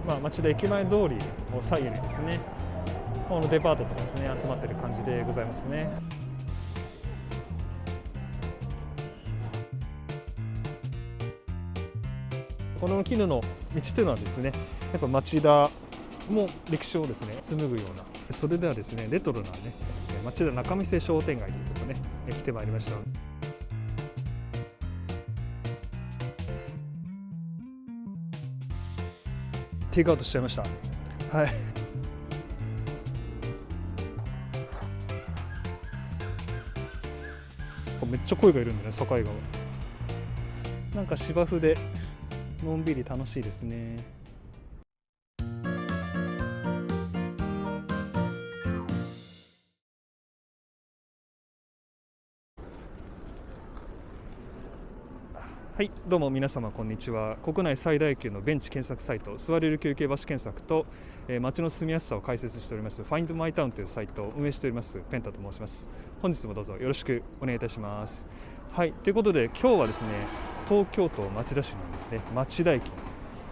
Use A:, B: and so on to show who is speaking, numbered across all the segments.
A: 町田駅前通りを左右にですね、このデパートとかですね集まっている感じでございますね。この絹の道というのはですね、やっぱ町田も歴史をですね紡ぐような、それではですねレトロなね町田仲見世商店街というところね来てまいりました。テイクアウトしちゃいました。はい。めっちゃ声がいるんだね、境川。なんか芝生でのんびり楽しいですね。はい、どうも皆様こんにちは。国内最大級のベンチ検索サイト、座れる休憩場所検索と、街の住みやすさを解説しておりますFind My Townというサイトを運営しておりますペンタと申します。本日もどうぞよろしくお願いいたします。はい、ということで今日はですね、東京都町田市のですね町田駅に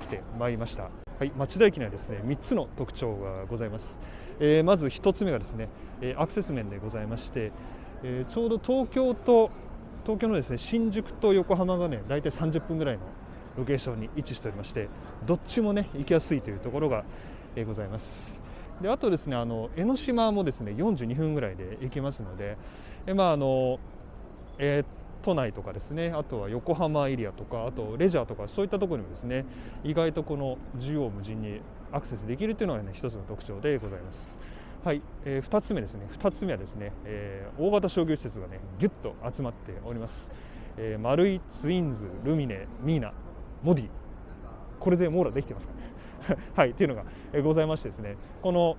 A: 来てまいりました。はい、町田駅にはですね3つの特徴がございます。まず1つ目がですね、アクセス面でございまして、ちょうど東京のですね新宿と横浜がね大体30分ぐらいのロケーションに位置しておりまして、どっちもね行きやすいというところがございます。であとですね江ノ島もですね42分ぐらいで行けますので、都内とかですね、あとは横浜エリアとか、あとレジャーとかそういったところにもですね意外とこの縦横無尽にアクセスできるというのがね一つの特徴でございます。はい、2つ目ですね。2つ目はですね、大型商業施設がねぎゅっと集まっております。マルイ、ツインズ、ルミネ、ミーナ、モディ、これで網羅できてますかねはいというのがございましてですね、この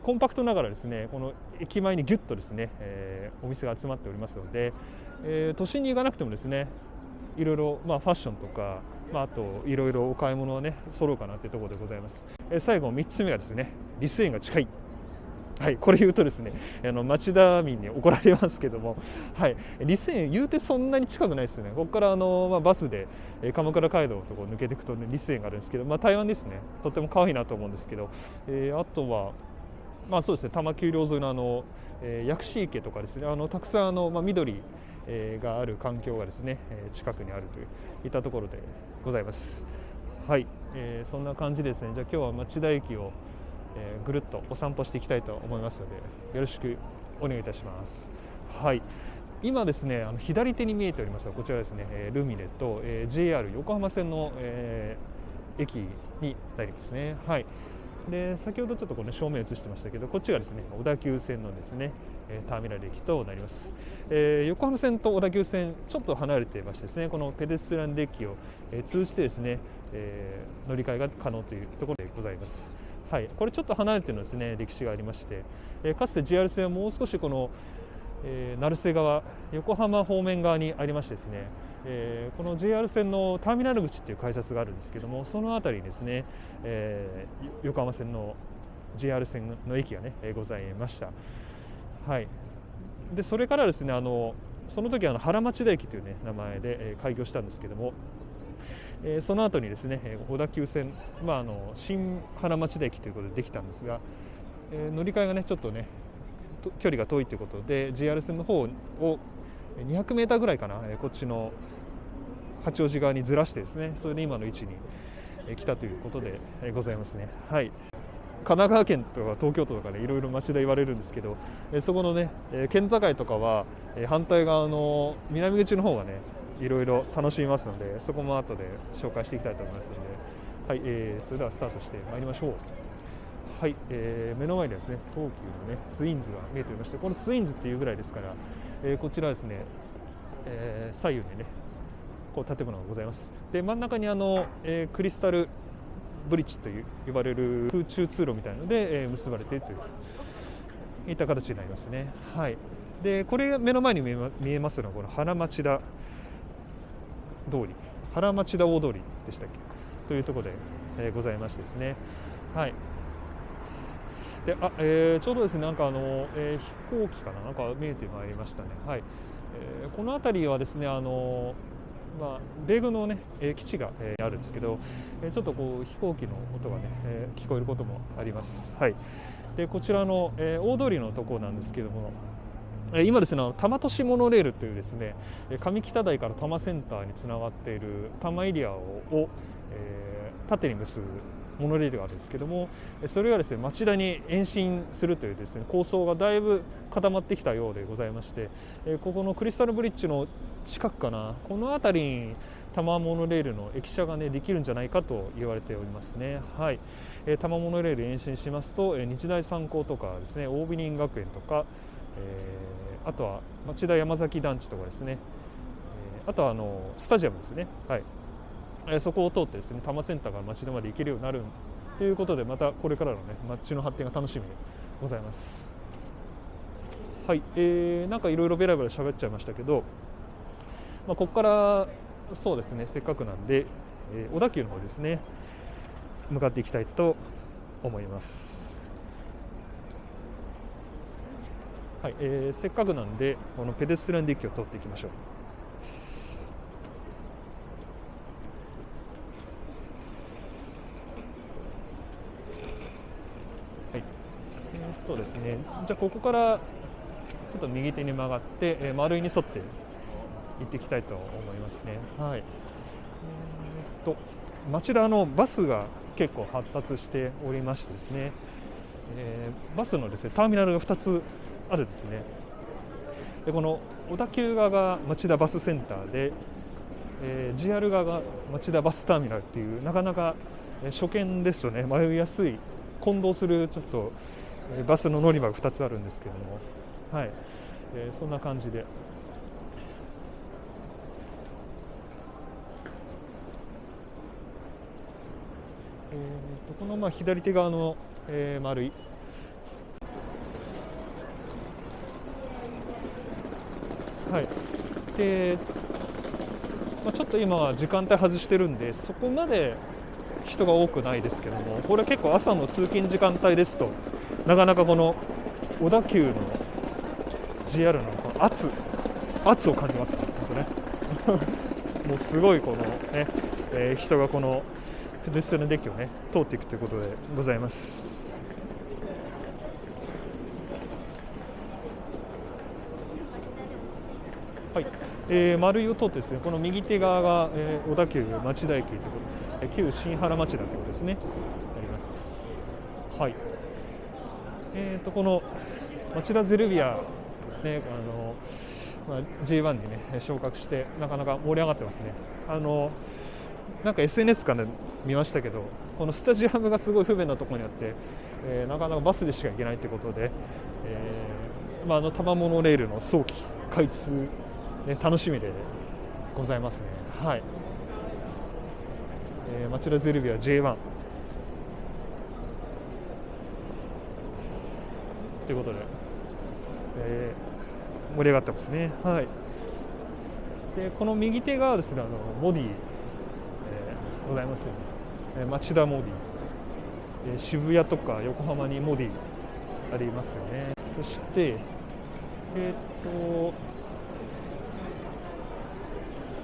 A: コンパクトながらですねこの駅前にぎゅっとですね、お店が集まっておりますので、都心に行かなくてもですねいろいろファッションとか、あといろいろお買い物をね揃うかなというところでございます。最後3つ目がですねリス園が近い。はい、これ言うとですね町田民に怒られますけども、はい、リス園言うてそんなに近くないですね。ここからバスで鎌倉街道とこ抜けていくと、ね、リス園があるんですけど、台湾ですね。とっても可愛いなと思うんですけど、あとはそうですね、多摩丘陵沿いの薬師池とかですね、たくさん緑がある環境がですね近くにあるといったところでございます。はい、そんな感じですね。じゃあ今日は町田駅をぐるっとお散歩していきたいと思いますのでよろしくお願いいたします。はい、今ですね左手に見えておりますが、こちらですねルミネと、JR 横浜線の、駅になりますね。はい、で先ほどちょっとこの正面映してましたけど、こっちがですね小田急線のですねターミナル駅となります。横浜線と小田急線ちょっと離れていましてですね、このペデストランデッキを通じてですね乗り換えが可能というところでございます。はい、これちょっと離れてのですね歴史がありまして、かつて JR 線はもう少しこの、成瀬川横浜方面側にありましてですね、この JR 線のターミナル口っていう改札があるんですけども、その辺りにですね、横浜線の JR 線の駅がねございました。はい、でそれからですねその時原町田駅というね名前で開業したんですけども、その後にですね小田急線、新原町田駅ということでできたんですが、乗り換えがねちょっとね距離が遠いということで JR 線の方を200メーターぐらいかな、こっちの八王子側にずらしてですね、それで今の位置に来たということでございますね。はい、神奈川県とか東京都とかねいろいろ町田言われるんですけど、そこのね県境とかは反対側の南口の方がねいろいろ楽しみますので、そこも後で紹介していきたいと思いますので、はい、それではスタートしてまいりましょう。はい、目の前にですね東急のねツインズが見えておりまして、このツインズっていうぐらいですから、こちらですね、左右にねこう建物がございます。で真ん中にクリスタルブリッジと呼ばれる空中通路みたいなので、結ばれているといった形になりますね。はい、でこれが目の前に見えますのはこの原町田通り、原町田大通りでしたっけというところで、ございましてですね。はい、でちょうどですね飛行機かな、なんか見えてまいりましたね。はい、この辺りはですね米軍のね、基地が、あるんですけど、ちょっとこう飛行機の音がね、聞こえることもあります。はい。でこちらの、大通りのところなんですけども、今ですね、多摩都市モノレールというですね、上北台から多摩センターにつながっている多摩エリアを、縦に結ぶモノレールがあるんですけども、それがですね町田に延伸するというですね構想がだいぶ固まってきたようでございまして、ここのクリスタルブリッジの近くかな、この辺りに多摩モノレールの駅舎がねできるんじゃないかと言われておりますね。はい。多摩モノレール延伸しますと、日大三高とかですね、桜美林学園とか、あとは町田山崎団地とかですね、あとはスタジアムですね。はい。そこを通ってですね多摩センターから町田まで行けるようになるということで、またこれからのね町の発展が楽しみでございます。はい。なんかいろいろベラベラ喋っちゃいましたけど、ここからそうですねせっかくなんで、小田急の方ですね向かっていきたいと思います。はい。せっかくなんでこのペデストリアンデッキを通っていきましょう。ですね、じゃあここからちょっと右手に曲がって、丸井に沿って行っていきたいと思いますね。はい。町田のバスが結構発達しておりましてですね、バスのですねターミナルが2つあるんですね。でこの小田急側が町田バスセンターで、JR 側が町田バスターミナルっていう、なかなか初見ですとね迷いやすい、混同するちょっとバスの乗り場が2つあるんですけども、はい。そんな感じで、この左手側の、丸い、はい。で、ちょっと今は時間帯外してるんでそこまで人が多くないですけども、これ結構朝の通勤時間帯ですとなかなかこの小田急の JR の圧を感じますね。本当ねもうすごいこのね、人がこのペデストリアンデッキをね通っていくということでございます。はい。丸井を通ってですね、この右手側が、小田急町田駅ということで、旧新原町田ということですね、あります。はい。この町田ゼルビアですね、J1 にね昇格してなかなか盛り上がってますね。なんか SNS から見ましたけど、このスタジアムがすごい不便なところにあって、なかなかバスでしか行けないということで、多摩モノレールの早期開通、楽しみでございますね。はい。町田ゼルビア J1ということで、盛り上がってますね。はい。でこの右手がですねモディ、ございますよね。町田モディ、渋谷とか横浜にモディありますよね。そして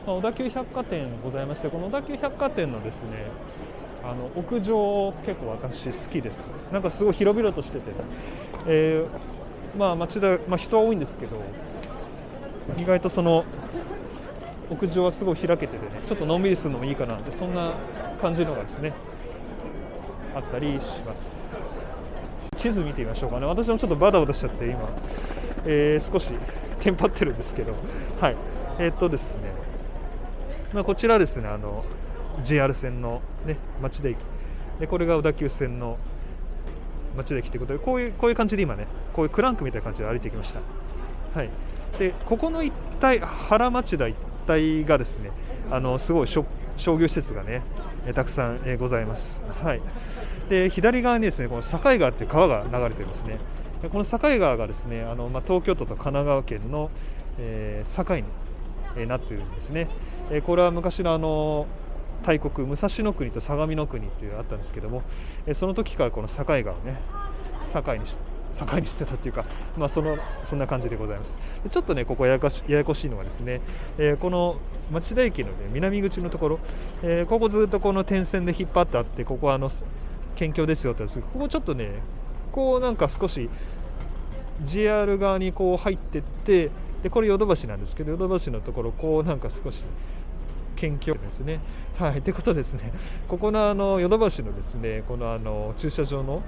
A: 小田急百貨店ございまして、この小田急百貨店のですね屋上結構私好きです。なんかすごい広々としてて、町田、人は多いんですけど、意外とその屋上はすごい開けててね、ちょっとのんびりするのもいいかなって、そんな感じのがですねあったりします。地図見てみましょうかね。私もちょっとバタバタしちゃって今、少しテンパってるんですけど、はい。ですね、こちらですねJR 線の、ね、町田駅で、これが小田急線の町田駅ということで、こういう感じで今ねこういうクランクみたいな感じで歩いてきました。はい。でここの一帯、原町田一帯がですねすごい商業施設がねたくさんございます。はい。で左側にですねこの境川という川が流れていますね。でこの境川がですね東京都と神奈川県の、境になっているんですね。これは昔の大国武蔵国と相模国というあったんですけども、その時からこの境川をね境に境にしてたっていうか、そんな感じでございます。でちょっとねここややこしいのはですね、この町田駅の、ね、南口のところ、ここずっとこの点線で引っ張ってあって、ここは県境ですよって言うんですけど、ここちょっとねこうなんか少し JR 側にこう入ってって、でこれヨドバシなんですけど、ヨドバシのところこうなんか少し県境ですね。はい、ということですね、ここのヨドバシのですね、この駐車場の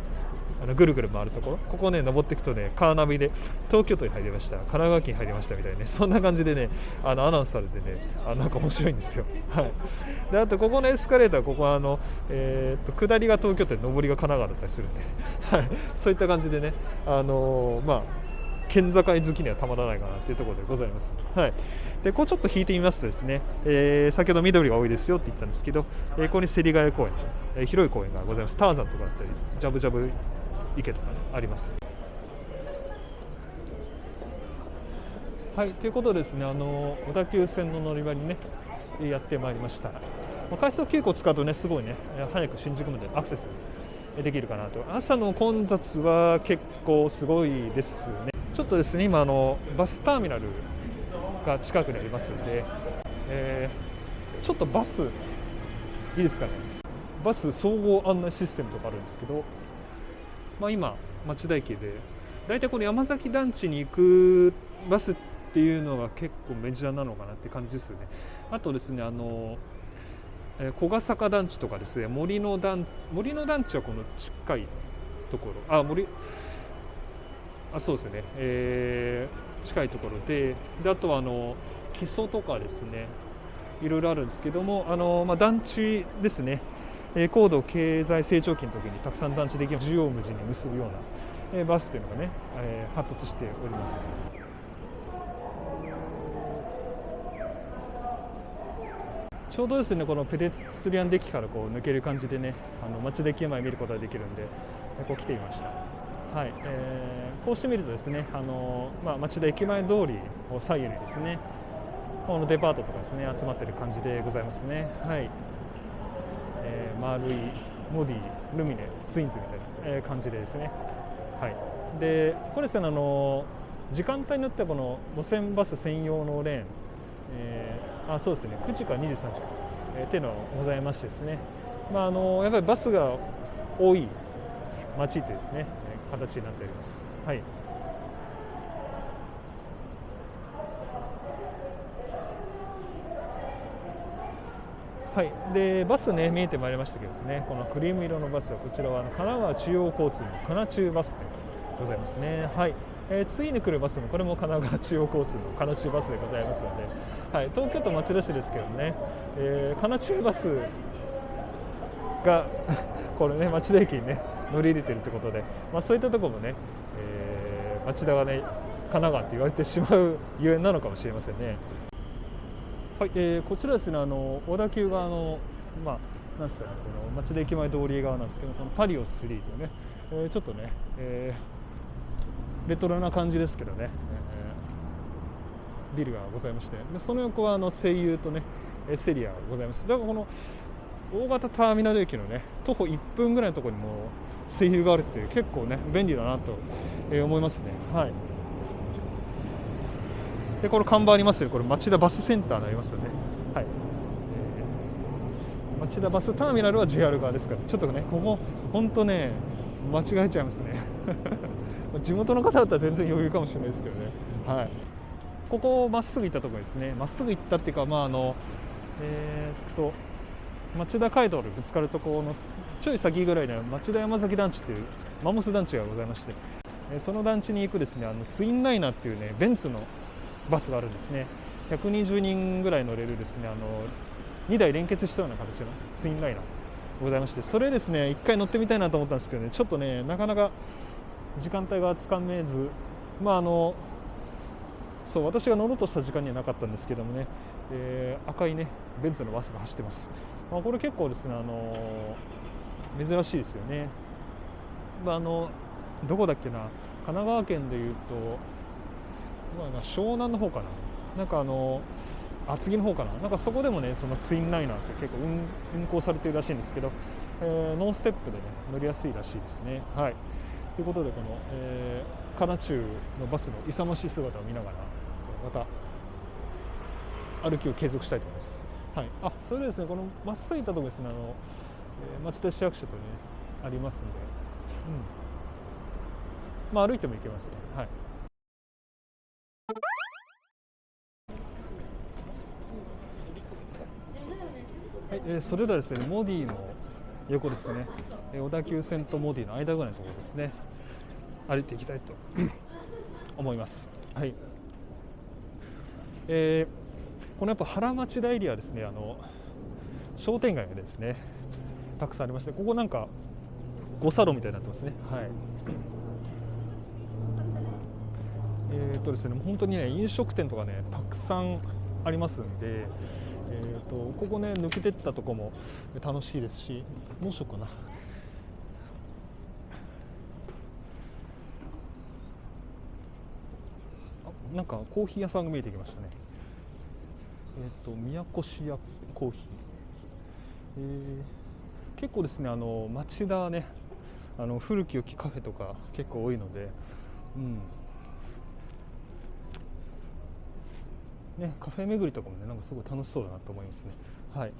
A: ぐるぐる回るところ、ここね登っていくとね、カーナビで東京都に入りました、神奈川県に入りましたみたいなね、そんな感じでねアナウンスされてね、なんか面白いんですよ。はい、であとここのエスカレーター、ここは下りが東京都で上りが神奈川だったりするんで、はい、そういった感じでね、県境好きにはたまらないかなというところでございます。はい、でこうちょっと引いてみますとですね、先ほど緑が多いですよって言ったんですけど、ここに芹ヶ谷公園と、広い公園がございます。ターザンとかだったりジャブジャブ池とか、ね、あります。はい、ということでですね、小田急線の乗り場にねやってまいりました。快速急行を使うとねすごいね早く新宿までアクセスできるかなと。朝の混雑は結構すごいですね。ちょっとですね今バスターミナルが近くにありますので、ちょっとバスいいですかね、バス総合案内システムとかあるんですけど、今町田駅でだいたいこの山崎団地に行くバスっていうのが結構メジャーなのかなって感じですよね。あとですね小ヶ坂団地とかですね、森の団地はこの近いところ、そうですね、近いところで、あとは木曽とかですね、いろいろあるんですけども、団地ですね、高度経済成長期の時にたくさん団地できる縦横無尽に結ぶようなバスというのがね、発達しております。ちょうどですねこのペデストリアンデッキからこう抜ける感じでね、町田駅前見ることができるんでこう来ていました。はい、こうしてみるとですね町田駅前通りを左右にですねこのデパートとかですね集まっている感じでございますね。はい、丸いモディ、ルミネ、ツインズみたいな感じでですね。はい、でこれですね時間帯によってはこの路線バス専用のレーン、そうですね9時から23時か、っていうのがございましてですね、やっぱりバスが多い街ってですね形になっております。はい、はい、でバスね見えてまいりましたけどですね、このクリーム色のバスはこちらは神奈川中央交通の神奈中バスでございますね。はい、次に来るバスもこれも神奈川中央交通の神奈中バスでございますので、はい、東京都町田市ですけどね、神奈中バスがこれね町田駅にね乗り入れてるってことで、そういったところもね、町田がね神奈川って言われてしまうゆえんなのかもしれませんね。はい、こちらですね小田急側のなんですかね、この町田駅前通り側なんですけど、このパリオス3というね、ちょっとね、レトロな感じですけどね、ビルがございまして、でその横は西友とねセリアがございます。だからこの大型ターミナル駅のね徒歩1分ぐらいのところにも西友があるっていう結構ね便利だなと思いますね。はい、でこの看板ありますよ、これ町田バスセンターになりますよね。はい、町田バスターミナルは JR 側ですから、ちょっとねここ本当ね間違えちゃいますね地元の方だったら全然余裕かもしれないですけどね。はい、ここまっすぐ行ったところですね、まっすぐ行ったっていうか町田街道でぶつかるところのちょい先ぐらいには町田山崎団地というマンモス団地がございまして、その団地に行くですねツインライナーっていうねベンツのバスがあるんですね。120人ぐらい乗れるですね2台連結したような形のツインライナーございまして、それですね一回乗ってみたいなと思ったんですけどね、ちょっとねなかなか時間帯がつかめず、そう私が乗ろうとした時間にはなかったんですけどもね、赤いねベンツのバスが走ってます。これ結構ですね珍しいですよね。どこだっけな、神奈川県でいうと湘南の方かな、なんか厚木の方かな、なんかそこでもねそのツインライナーって結構運行されているらしいんですけど、ノンステップでね乗りやすいらしいですね。はい、ということで、この、カナチュのバスの勇ましい姿を見ながらまた歩きを継続したいと思います。はい、それでですね、このまっすぐ行ったところですね、町田市役所とねありますんで、歩いても行けますね。はい。はい、それではですね、モディの横ですね、小田急線とモディの間ぐらいのところですね、歩いていきたいと思います。はい。このやっぱ原町田エリアですね、商店街がですねたくさんありまして、ここなんか五差路みたいになってますね。はい。ですね、本当にね飲食店とかねたくさんありますんで、ここね抜けてったとこも楽しいですし、もうしようかな。なんかコーヒー屋さんが見えてきましたね。宮越屋コーヒー、結構ですね町田ね古き良きカフェとか結構多いので、ね、カフェ巡りとかもねなんかすごい楽しそうだなと思いますね。はい。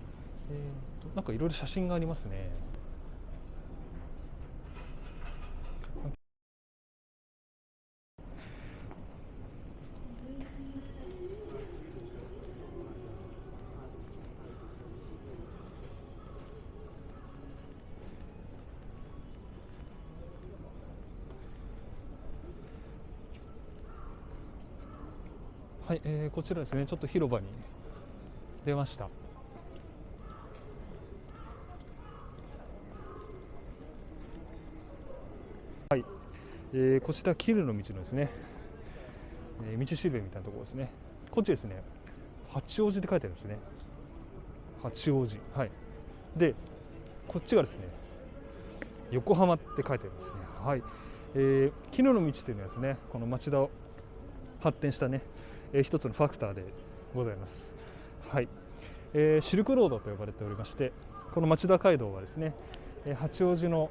A: なんかいろいろ写真がありますね。はい、こちらですね、ちょっと広場に出ました。はい、こちら絹の道のですね、道しるべみたいなところですね。こっちですね、八王子って書いてあるんですね。八王子。はい。で、こっちがですね、横浜って書いてありますね。はい。絹の道というのはですね、この町田を発展したね、一つのファクターでございます。はい。シルクロードと呼ばれておりまして、この町田街道はですね、八王子の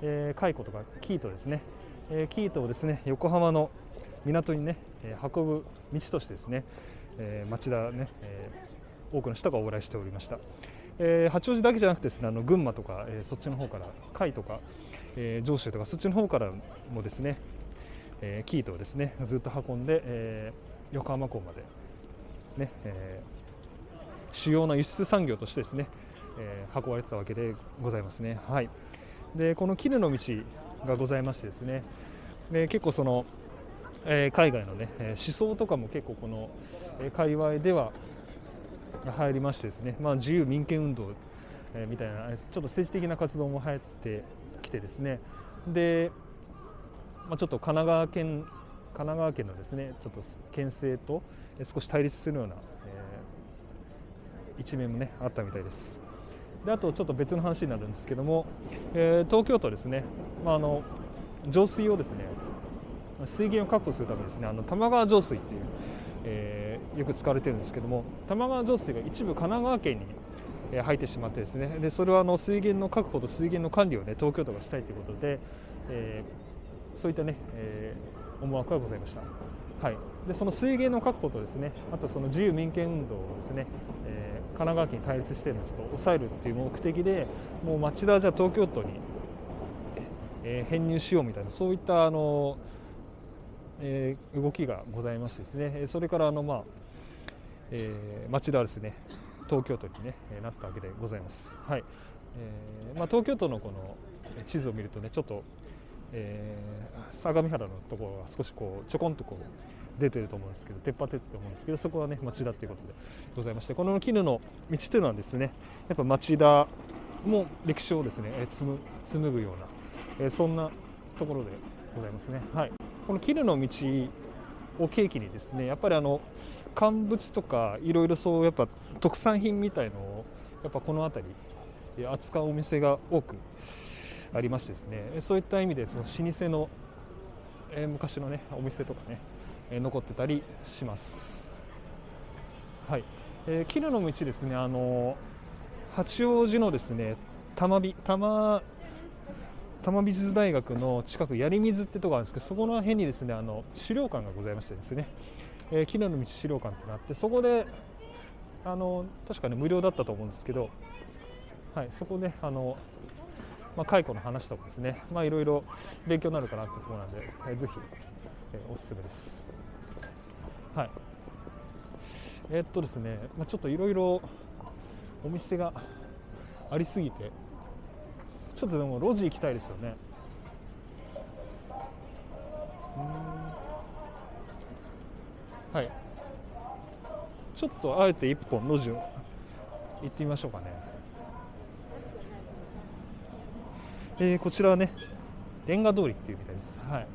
A: 蚕とか生糸ですね、生糸をですね横浜の港にね運ぶ道としてですね、町田ね、多くの人が往来しておりました。八王子だけじゃなくてですね、群馬とか、そっちの方から甲斐とか、上州とかそっちの方からもですね、生糸をですねずっと運んで、横浜港までね、主要な輸出産業としてですね、運ばれてたわけでございますね。はい。でこの絹の道がございましてですね、結構その、海外のね思想とかも結構この界隈では入りましてですね、自由民権運動、みたいなちょっと政治的な活動も流行ってきてですね、で、ちょっと神奈川県のですねちょっと県政と少し対立するような、一面もねあったみたいです。であとちょっと別の話になるんですけども、東京都ですね、浄水をですね水源を確保するためにですね玉川上水っていう、よく使われているんですけども、玉川上水が一部神奈川県に入ってしまってですね、でそれは水源の確保と水源の管理をね東京都がしたいということで、そういったね、思惑がございました。はい。でその水源の確保とですね、あとその自由民権運動をですね、神奈川県に対立しているのをちょっと抑えるっていう目的で、もう町田じゃ東京都に、編入しようみたいなそういった動きがございましてですね、それから町田はですね東京都に、ね、なったわけでございます。はい。東京都のこの地図を見るとねちょっと、相模原のところが少しこうちょこんとこう出てると思うんですけど、出っ張ってると思うんですけど、そこはね町田ということでございまして、この絹の道というのはですねやっぱ町田も歴史をですね紡ぐような、そんなところでございますね。はい。この絹の道を契機にですね、やっぱり乾物とかいろいろそうやっぱ特産品みたいのをやっぱこの辺り扱うお店が多くありましてですね、そういった意味でその老舗の、昔のねお店とかね、残ってたりします。はい。絹の道ですね、八王子のですね玉多摩美術大学の近く槍水ってとこあるんですけど、そこの辺にですね資料館がございましてですね、木の道資料館ってなって、そこで確かね無料だったと思うんですけど、はい、そこで蚕の話とかですね、いろいろ勉強になるかなっていうところなんで、ぜひ、おすすめです。はい。ですね、ちょっといろいろお店がありすぎて、ちょっとでも路地行きたいですよね。はい。ちょっとあえて一本路地を行ってみましょうかね。こちらはね、レンガ通りっていうみたいです。はい。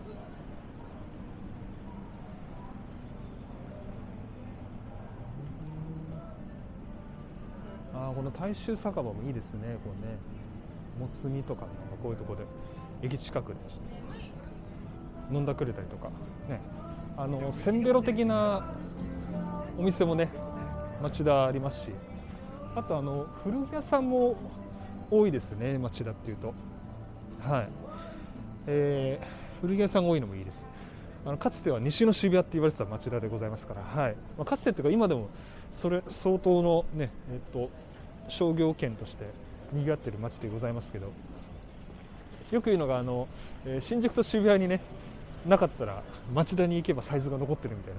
A: この大衆酒場もいいですね。こうね、もつ煮とか、こういうところで駅近くで飲んだくれたりとかね、せんべろ的なお店もね町田ありますし、あと古着屋さんも多いですね、町田っていうと。はい。古着屋さんが多いのもいいです。かつては西の渋谷って言われてた町田でございますから、はい。かつてっていうか今でもそれ相当のね、商業圏として賑わってる町でございますけど、よく言うのが新宿と渋谷にねなかったら町田に行けばサイズが残ってるみたい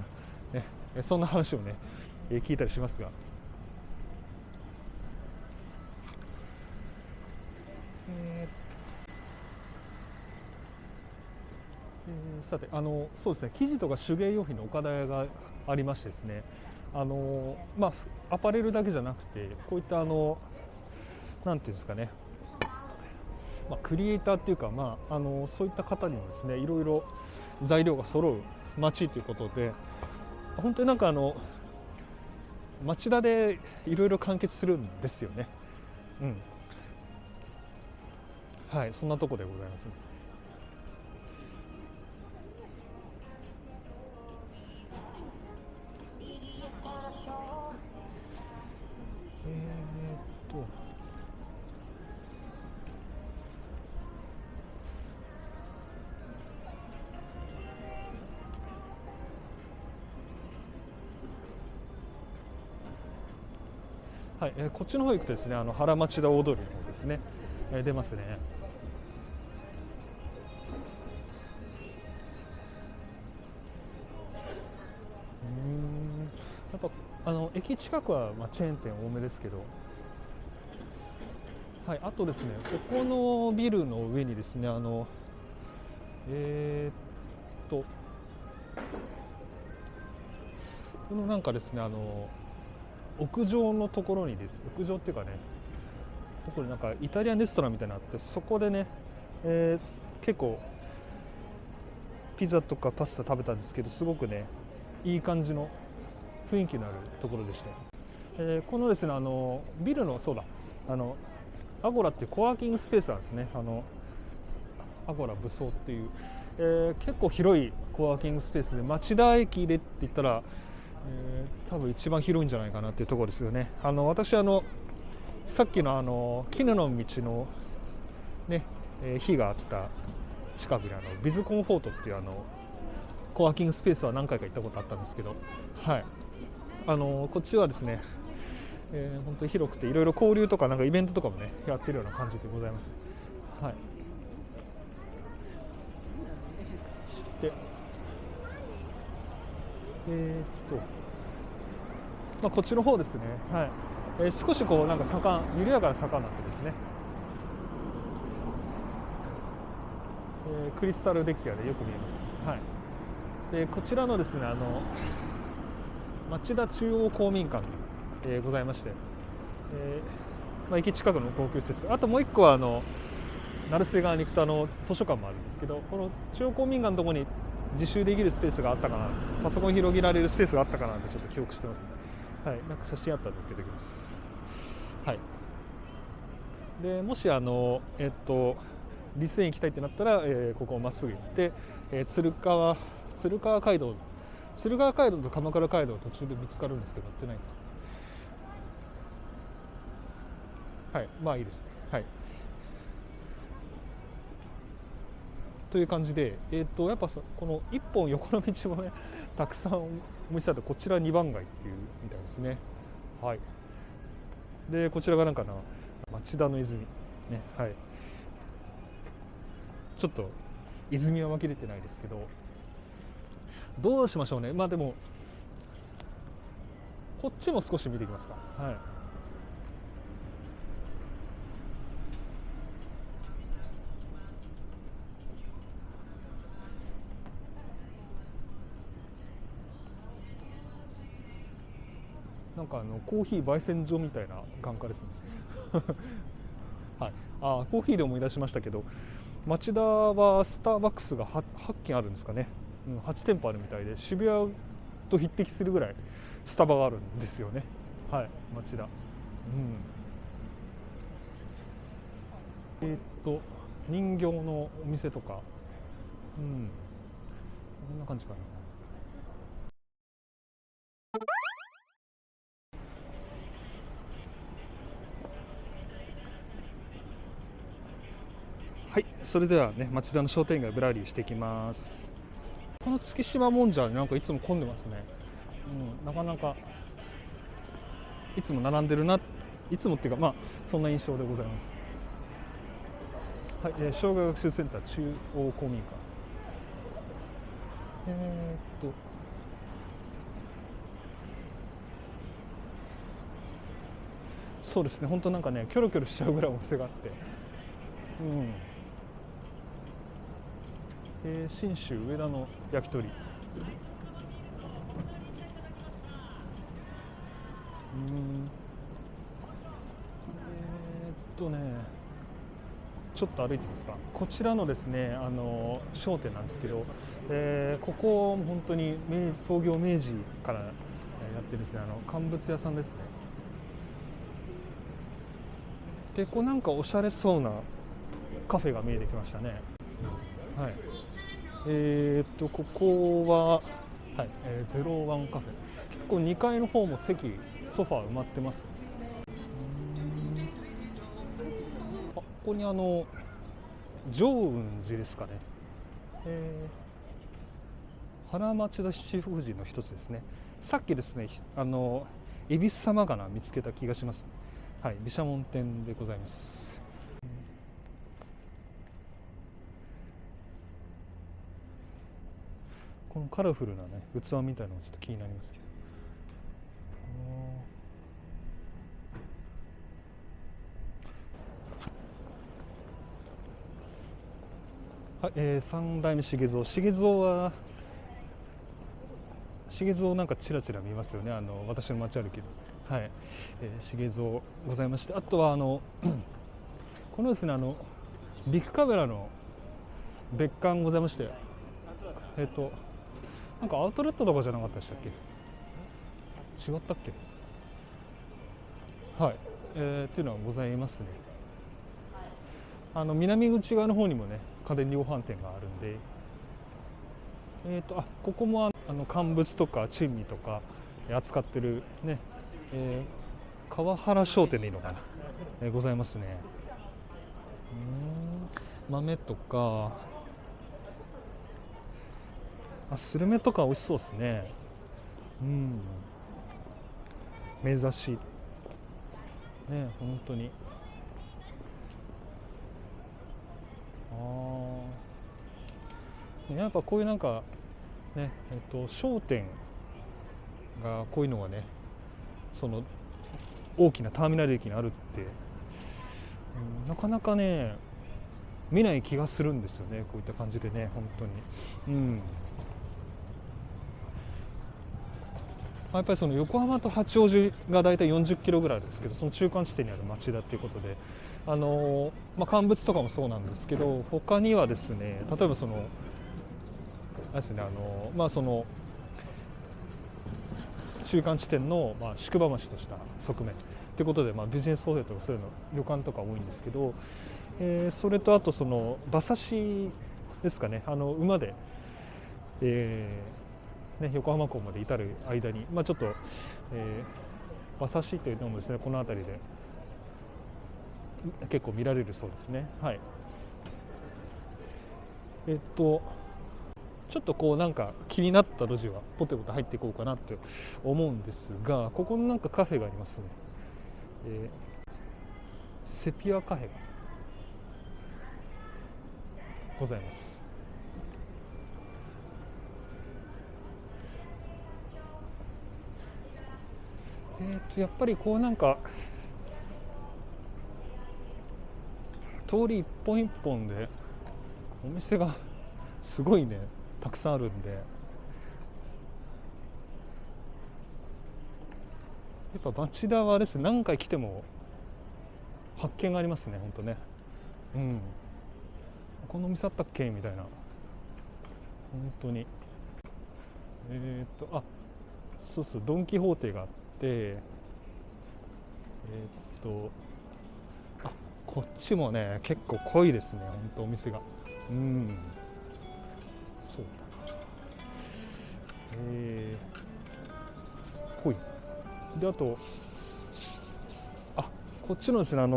A: な、ね、そんな話をね、聞いたりしますが、さてそうですね、生地とか手芸用品の岡田屋がありましてですね、アパレルだけじゃなくて、こういったなんていうんですかね、クリエイターっていうか、そういった方にもですねいろいろ材料が揃う街ということで、本当になんか町田でいろいろ完結するんですよね。はい、そんなとこでございますね。はい、こっちの方行くとですね、原町田大通りの方ですね、出ますね。やっぱ駅近くはチェーン店多めですけど、はい、あとですね、ここのビルの上にですね、このなんかですね、屋上のところにです、屋上っていうかね、ここになんかイタリアンレストランみたいなのあって、そこでね、結構ピザとかパスタ食べたんですけど、すごくねいい感じの雰囲気のあるところでした。このですねビルのそうだアゴラっていうコワーキングスペースなんですね。アゴラ武装っていう、結構広いコワーキングスペースで、町田駅でって言ったら、多分一番広いんじゃないかなっていうところですよね。私さっきの絹の道のね、日があった近くにビズコンフォートっていうコワーキングスペースは何回か行ったことあったんですけど、はい、こっちはですね、本当に広くていろいろ交流とかなんかイベントとかもねやってるような感じでございます。はい。でこっちの方ですね、はい、少しこうなんか緩やかな坂になってですね、クリスタルデッキが、ね、よく見えます。はい。でこちらのですね町田中央公民館、ございまして、駅近くの高級施設、あともう一個は成瀬川に行くと図書館もあるんですけど、この中央公民館のところに自習できるスペースがあったかな、パソコン広げられるスペースがあったかなってちょっと記憶してますね。はい、なんか写真あったら載っけておきます。はい。でもしリス園行きたいってなったら、ここをまっすぐ行って、鶴川街道と鎌倉街道途中でぶつかるんですけど乗ってないか。はい、まあいいですね。はい。という感じで、やっぱこの一本横の道もねたくさんお店あって、こちら2番街っていうみたいですね。はい。でこちらがなんかな町田の泉ね。はい。ちょっと泉は分けれてないですけど、どうしましょうね。まあでもこっちも少し見ていきますか。はい。なんかコーヒー焙煎所みたいな眼科ですね。はい。コーヒーで思い出しましたけど、町田はスターバックスが 8軒あるんですかね。8店舗あるみたいで、渋谷と匹敵するぐらいスタバがあるんですよね。はい、町田。人形のお店とか、こんな感じかな。はい、それではね、町田の商店街ぶらりしていきます。この月島もんじゃなんかいつも混んでますね。なかなかいつも並んでるな、いつもっていうかまあそんな印象でございます。はい、障害学習センター中央公民館。そうですね、本当なんかねキョロキョロしちゃうぐらいお店があって、信州上田の焼き鳥。ちょっと歩いてみますか。こちらのですね商店なんですけど、ここ本当に創業明治からやってるですね乾物屋さんですね。でこうなんかおしゃれそうなカフェが見えてきましたね。はい。ここは、はい、01カフェ。結構2階の方も席ソファー埋まってます。ここに浄雲寺ですかね。花町田七福神の一つですね。さっきですね恵比寿様がな見つけた気がします。はい、毘沙門天でございます。このカラフルなね器みたいなのがちょっと気になりますけど。はい、三代目重蔵。重蔵なんかちらちら見ますよね、私の街歩きで。はい、重蔵ございまして、あとはこのですねビッグカメラの別館ございまして、なんかアウトレットとかじゃなかったでしたっけ？違ったっけ？はい、っていうのはございますね。南口側の方にもね家電量販店があるんで、ここも乾物とか珍味とか扱ってるね、川原商店でいいのかな、ございますね。豆とかスルメとか美味しそうですね。目指しね、本当にやっぱこういうなんかね商店がこういうのがねその大きなターミナル駅にあるって、なかなかね見ない気がするんですよね、こういった感じでね本当に。やっぱりその横浜と八王子がだいたい40キロぐらいですけど、その中間地点にある町田ということで、乾物とかもそうなんですけど、他にはですね例えばそのですねその中間地点の宿場町とした側面ということで、ビジネスホテルとかそういうの旅館とか多いんですけど、それとあとその馬刺しですかね、馬で、横浜港まで至る間に、ちょっと、馬刺しというのもですねこの辺りで結構見られるそうですね。はい。ちょっとこうなんか気になった路地はポテポテ入っていこうかなって思うんですが、ここになんかカフェがありますね。セピアカフェがございます。やっぱりこうなんか通り一本一本でお店がすごいねたくさんあるんで、やっぱ町田はですね、何回来ても発見がありますね、ほんとね。この店あったっけみたいな、本当に。そうそう、ドン・キホーテがあって、こっちもね結構濃いですね、本当お店が。そうだな。濃い。で、あとこっちのですね、コ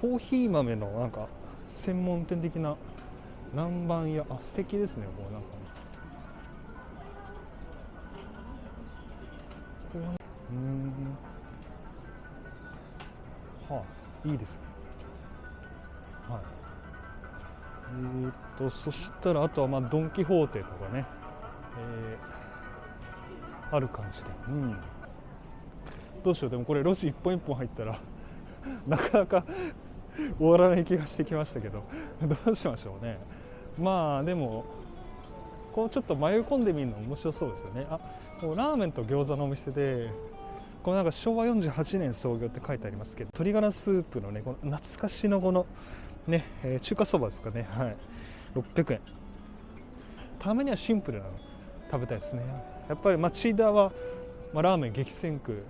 A: ーヒー豆のなんか専門店的な南蛮屋、素敵ですね。もうなんかね、これはいいですね。そしたらあとはドン・キホーテとかね、ある感じで、どうしよう。でもこれ路地一本一本入ったらなかなか終わらない気がしてきましたけどどうしましょうね。でもこうちょっと迷い込んでみるの面白そうですよね。こうラーメンと餃子のお店で、このなんか昭和48年創業って書いてありますけど、鶏ガラスープのね、この懐かしのこのね、中華そばですかね、600円。ためにはシンプルなの食べたいですね。やっぱり町田は、ラーメン激戦区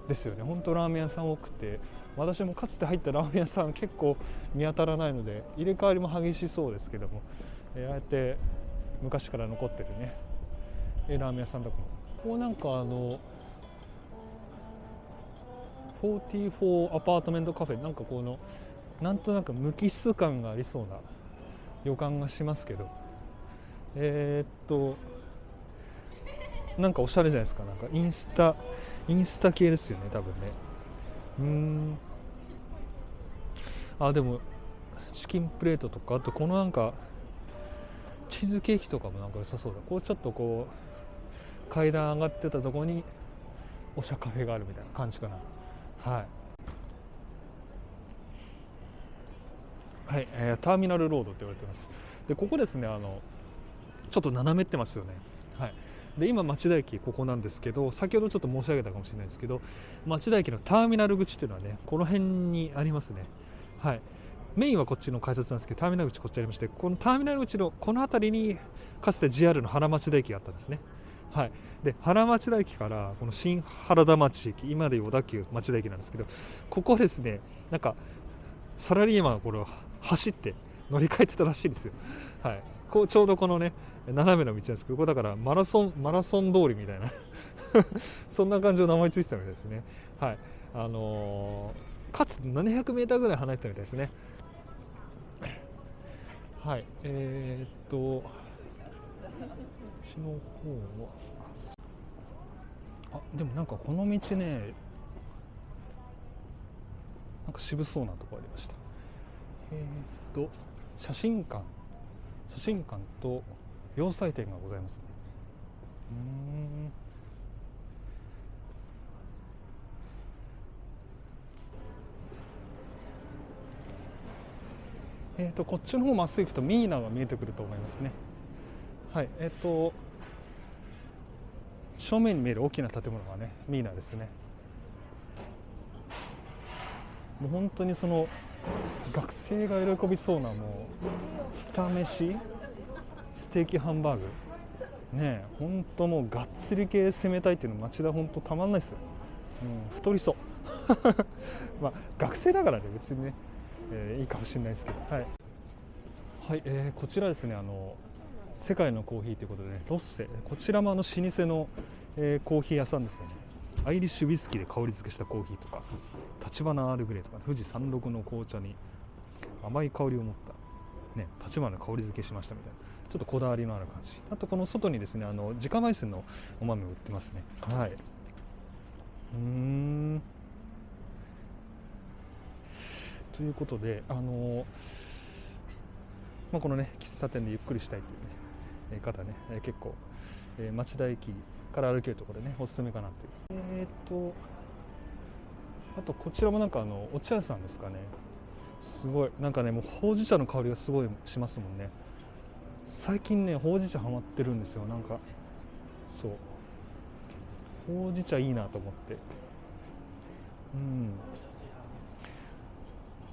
A: ですよね。本当ラーメン屋さん多くて、私もかつて入ったラーメン屋さん結構見当たらないので、入れ替わりも激しそうですけども、ああやって昔から残ってるね、ラーメン屋さんとかも、こうなんか44アパートメントカフェ、なんかこのなんとなく無機質感がありそうな予感がしますけど、なんかおしゃれじゃないですか。なんかインスタ系ですよね、多分ね。でもチキンプレートとか、あとこのなんかチーズケーキとかもなんか良さそうだ。こうちょっとこう階段上がってたところにおしゃカフェがあるみたいな感じかな。ターミナルロードって言われてます。で、ここですね、ちょっと斜めってますよね。で、今町田駅ここなんですけど、先ほどちょっと申し上げたかもしれないですけど、町田駅のターミナル口っていうのはね、この辺にありますね。メインはこっちの改札なんですけど、ターミナル口こっちありまして、このターミナル口のこの辺りにかつて JR の原町田駅があったんですね。で、原町田駅からこの新原田町駅、今でいう小田急町田駅なんですけど、ここですね、なんかサラリーマンがこれを走って乗り換えてたらしいですよ。こうちょうどこのね斜めの道なんですけど、ここだからマラソン通りみたいなそんな感じの名前ついてたみたいですね。かつて700メーターぐらい離れてたみたいですね。こっちの方はでもなんかこの道ね、なんか渋そうなとこありました。写真館と洋裁店がございますね。こっちの方まっすぐ行くとミーナが見えてくると思いますね。正面に見える大きな建物がねミーナですね。もう本当にその学生が喜びそうな、もうスタ飯、ステーキハンバーグね、本当もうがっつり系攻めたいっていうの町田本当たまんないですよ。太りそう学生だからね別にね、いいかもしれないですけど。こちらですね、世界のコーヒーということでね、ロッセ、こちらも老舗の、コーヒー屋さんですよね。アイリッシュウイスキーで香り付けしたコーヒーとか、立花アールグレーとか、富士山麓の紅茶に甘い香りを持ったね、立花香り付けしましたみたいな、ちょっとこだわりのある感じ。あとこの外にですね、自家焙煎のお豆を売ってますね。はい。ということで、このね喫茶店でゆっくりしたいという、方ね、結構、町田駅から歩けるところでねおすすめかなという。あとこちらもなんかお茶屋さんですかね。すごいなんかね、もうほうじ茶の香りがすごいしますもんね。最近ねほうじ茶ハマってるんですよ。なんかそうほうじ茶いいなと思って、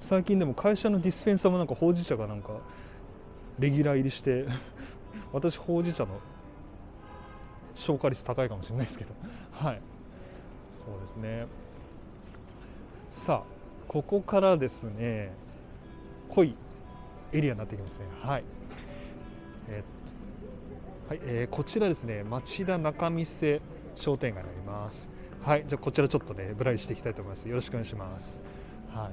A: 最近でも会社のディスペンサーもなんかほうじ茶がなんかレギュラー入りして私ほうじ茶の消化率高いかもしれないですけどはい、そうですね。さあここからですね濃いエリアになってきますね。はい、こちらですね町田仲見世商店街になります。はい、じゃあこちらちょっとねぶらりしていきたいと思います。よろしくお願いします。はい、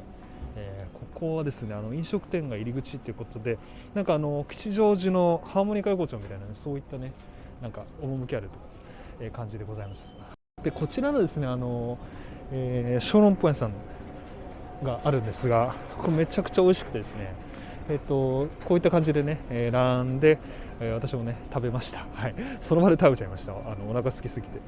A: ここはですね飲食店が入り口ということで、なんか吉祥寺のハーモニカ横丁みたいな、ね、そういったねなんか趣あると、感じでございます。でこちらのですね小籠包屋さんがあるんですが、これめちゃくちゃ美味しくてですね、こういった感じでね、並んで、私もね食べました。はい、その場で食べちゃいました。お腹空きすぎて。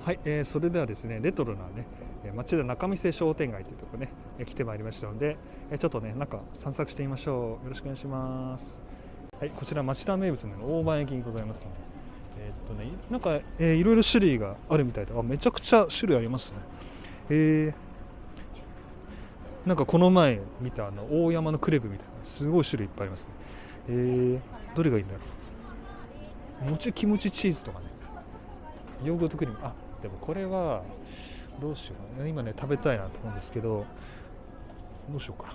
A: はい、それではですねレトロなね町田仲見世商店街というところね来てまいりましたので、ちょっとね中散策してみましょう。よろしくお願いします。はい、こちら町田名物の大判焼きにございますね。なんか、いろいろ種類があるみたいで、めちゃくちゃ種類ありますね。なんかこの前見た大山のクレープみたいなすごい種類いっぱいありますね。どれがいいんだろう。もちキムチチーズとかね、ヨーグルトクリーム。でもこれはどうしようかな。今ね食べたいなと思うんですけど、どうしようかな。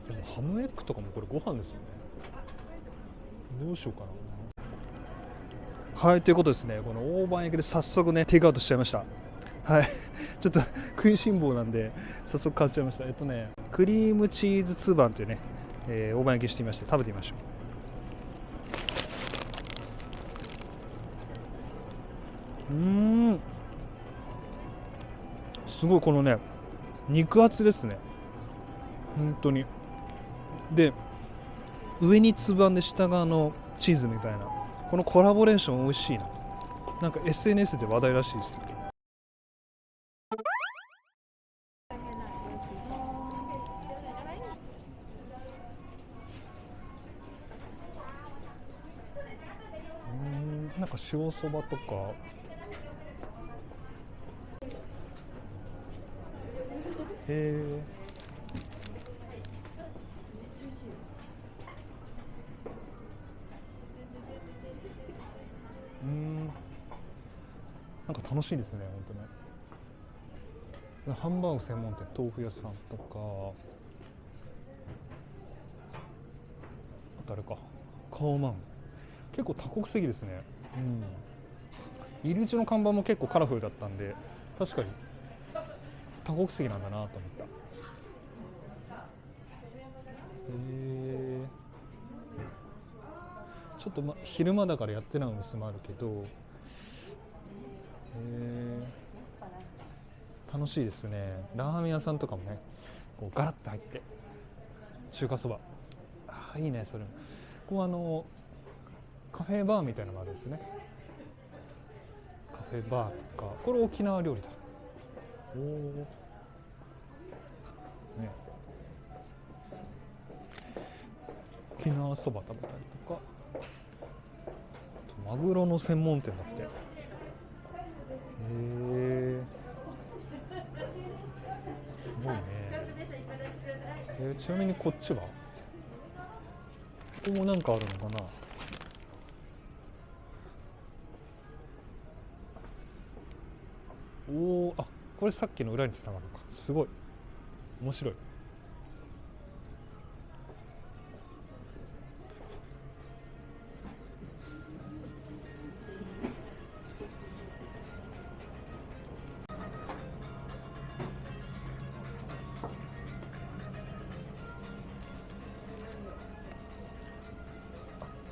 A: でもハムエッグとかもこれご飯ですよね。どうしようかな。はい、ということですね、この大判焼きで早速ねテイクアウトしちゃいました。はいちょっと食いしん坊なんで早速買っちゃいました。クリームチーズツーバンというね、大判焼きしてみまして、食べてみましょう。すごいこのね肉厚ですね、本当に。で上につばんで下がチーズみたいな、このコラボレーション美味しいな。なんか SNS で話題らしいです。なんか塩そばとか、なんか楽しいですね本当ね。ハンバーグ専門店豆腐屋さんとか、あとあれかカオマン、結構多国籍ですね。入り口の看板も結構カラフルだったんで、確かに多国籍なんだなと思った。ちょっと、昼間だからやってないお店もあるけど、楽しいですね。ラーメン屋さんとかもねこうガラッと入って、中華そば、いいねそれも。ここカフェバーみたいなのもあるんですね。カフェバーとか、これ沖縄料理だ。おお、ね、沖縄そば食べたりとか、あとマグロの専門店だって。すごいね。ちなみにこっちは、ここもなんかあるのかな。これさっきの裏につながるのか。すごい面白い。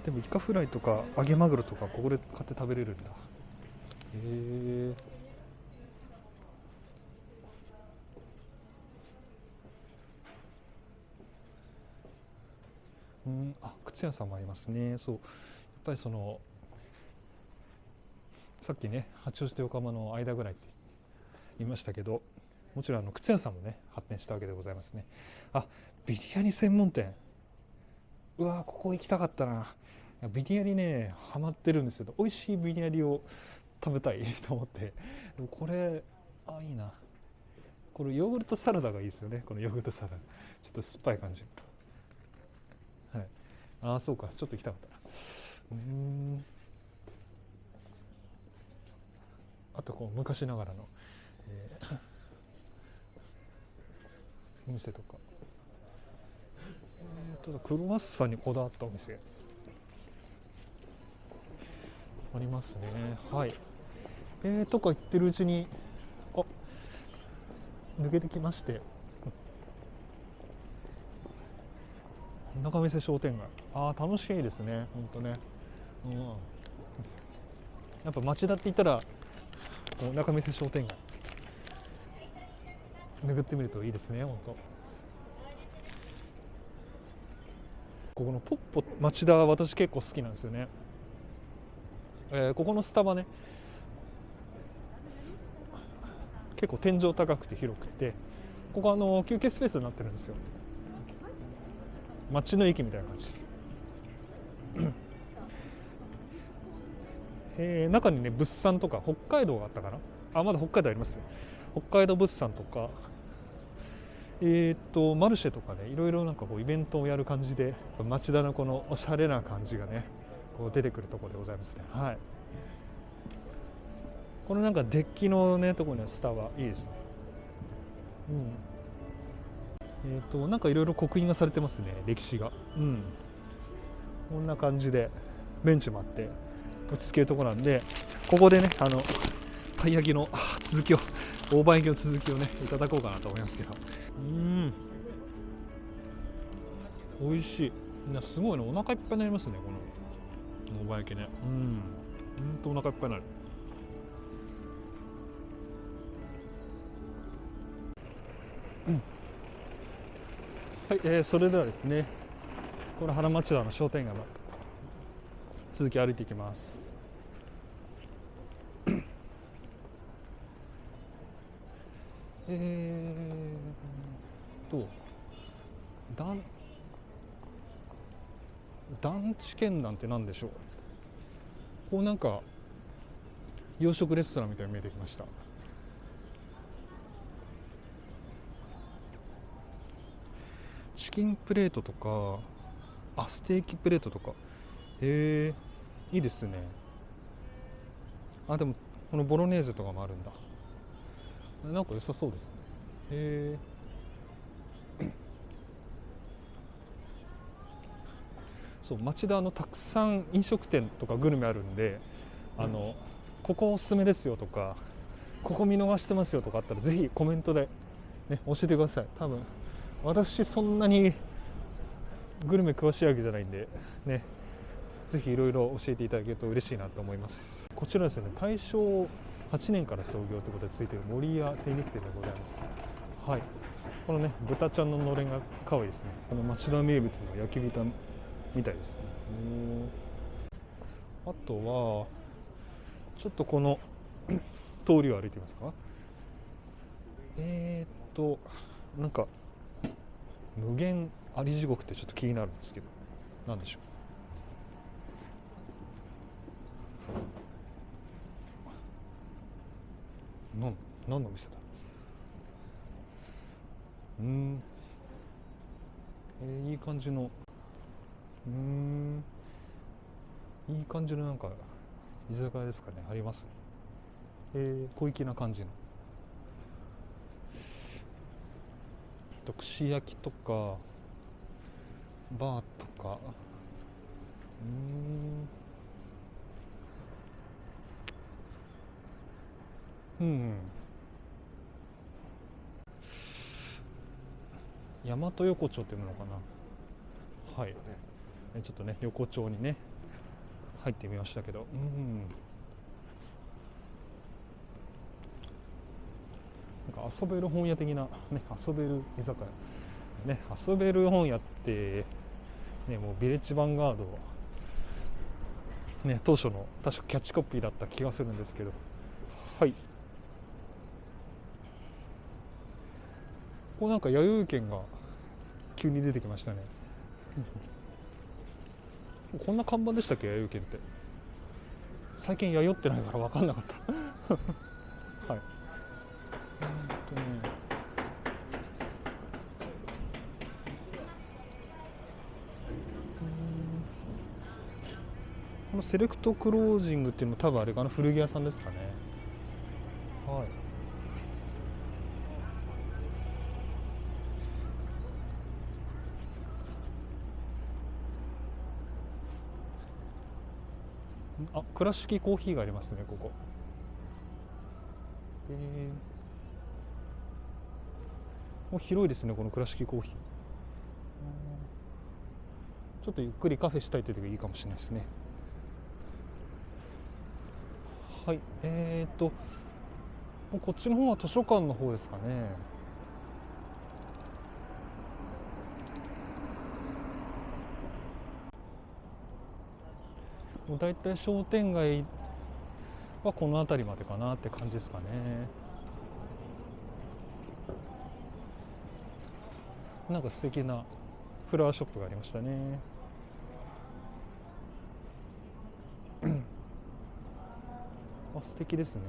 A: でもイカフライとか揚げマグロとかここで買って食べれるんだ。へえ。あ、靴屋さんもありますね。そう、やっぱりそのさっきね、八王子と横浜の間ぐらいって言いましたけど、もちろん靴屋さんもね発展したわけでございますね。あ、ビリヤニ専門店。うわー、ここ行きたかったな。いやビリヤニねハマってるんですけど、美味しいビリヤニを食べたいと思って。でもこれ、あ、いいな。これヨーグルトサラダがいいですよね。このヨーグルトサラダちょっと酸っぱい感じ。はい。ああ、そうか、ちょっと行きたかったな。あとこう昔ながらの、お店とか、クロワッサンにこだわったお店ありますね。はい。とか言ってるうちに、あ、抜けてきまして、仲見世商店街。ああ、楽しいですね、ほんとね。うん、やっぱ町田って言ったら仲見世商店街巡ってみるといいですね、ほんと。ここのポッポ町田は私結構好きなんですよね。ここのスタバね、結構天井高くて広くて、ここ休憩スペースになってるんですよ。街の駅みたいな感じ。中にね物産とか、北海道があったかなあ、まだ北海道ありますね。北海道物産とか、マルシェとかね、いろいろなんかこうイベントをやる感じで、町田のこのおしゃれな感じがねこう出てくるところでございますね。はい。このなんかデッキのねところにはスタバいいですね。なんかいろいろ刻印がされてますね、歴史が。こんな感じでベンチもあって落ち着けるところなんで、ここでねたい焼きの続きを、大判焼きの続きをねいただこうかなと思いますけど、美味しい。すごいね、お腹いっぱいになりますね、この大判焼きね。ほんとお腹いっぱいになる。はい、それではですね、この原町田の商店街の続き歩いていきます。団地圏なんて何でしょう。こうなんか洋食レストランみたいに見えてきました。チキンプレートとか、ステーキプレートとか、いいですね。でもこのボロネーゼとかもあるんだ。なんか良さそうですね。そう、町田たくさん飲食店とかグルメあるんで、ここおすすめですよとか、ここ見逃してますよとかあったらぜひコメントで、ね、教えてください。多分私そんなにグルメ詳しいわけじゃないんでね、ぜひいろいろ教えていただけると嬉しいなと思います。こちらですね、大正8年から創業ということでついている森屋精肉店でございます。はい。このね豚ちゃんののれんが可愛いですね。この町田名物の焼き豚みたいですね。あとはちょっとこの通りを歩いてみますか。なんか無限あり地獄ってちょっと気になるんですけど、なんでしょう。何の店だ。いい感じの、いい感じのなんか居酒屋ですかね、ありますね。小粋な感じの串焼きとかバーとか、大和横丁っていうのかな。はい。ちょっとね横丁にね入ってみましたけど、なんか遊べる本屋的なね、遊べる居酒屋ね、遊べる本屋ってね、もうビレッジヴァンガードね、当初の確かキャッチコピーだった気がするんですけど、はい、こうなんか弥生県が急に出てきましたね。こんな看板でしたっけ、弥生県って。最近弥生ってないから分かんなかったはい、このセレクトクロージングっていうのも多分あれかな、古着屋さんですかね。はい、あ、倉敷コーヒーがありますね、ここ。もう広いですね、この倉敷コーヒー。ちょっとゆっくりカフェしたいという時がいいかもしれないですね。はい、もうこっちの方は図書館の方ですかね。もうだいたい商店街はこの辺りまでかなって感じですかね。なんか素敵なフラワーショップがありましたね。あ、素敵ですね。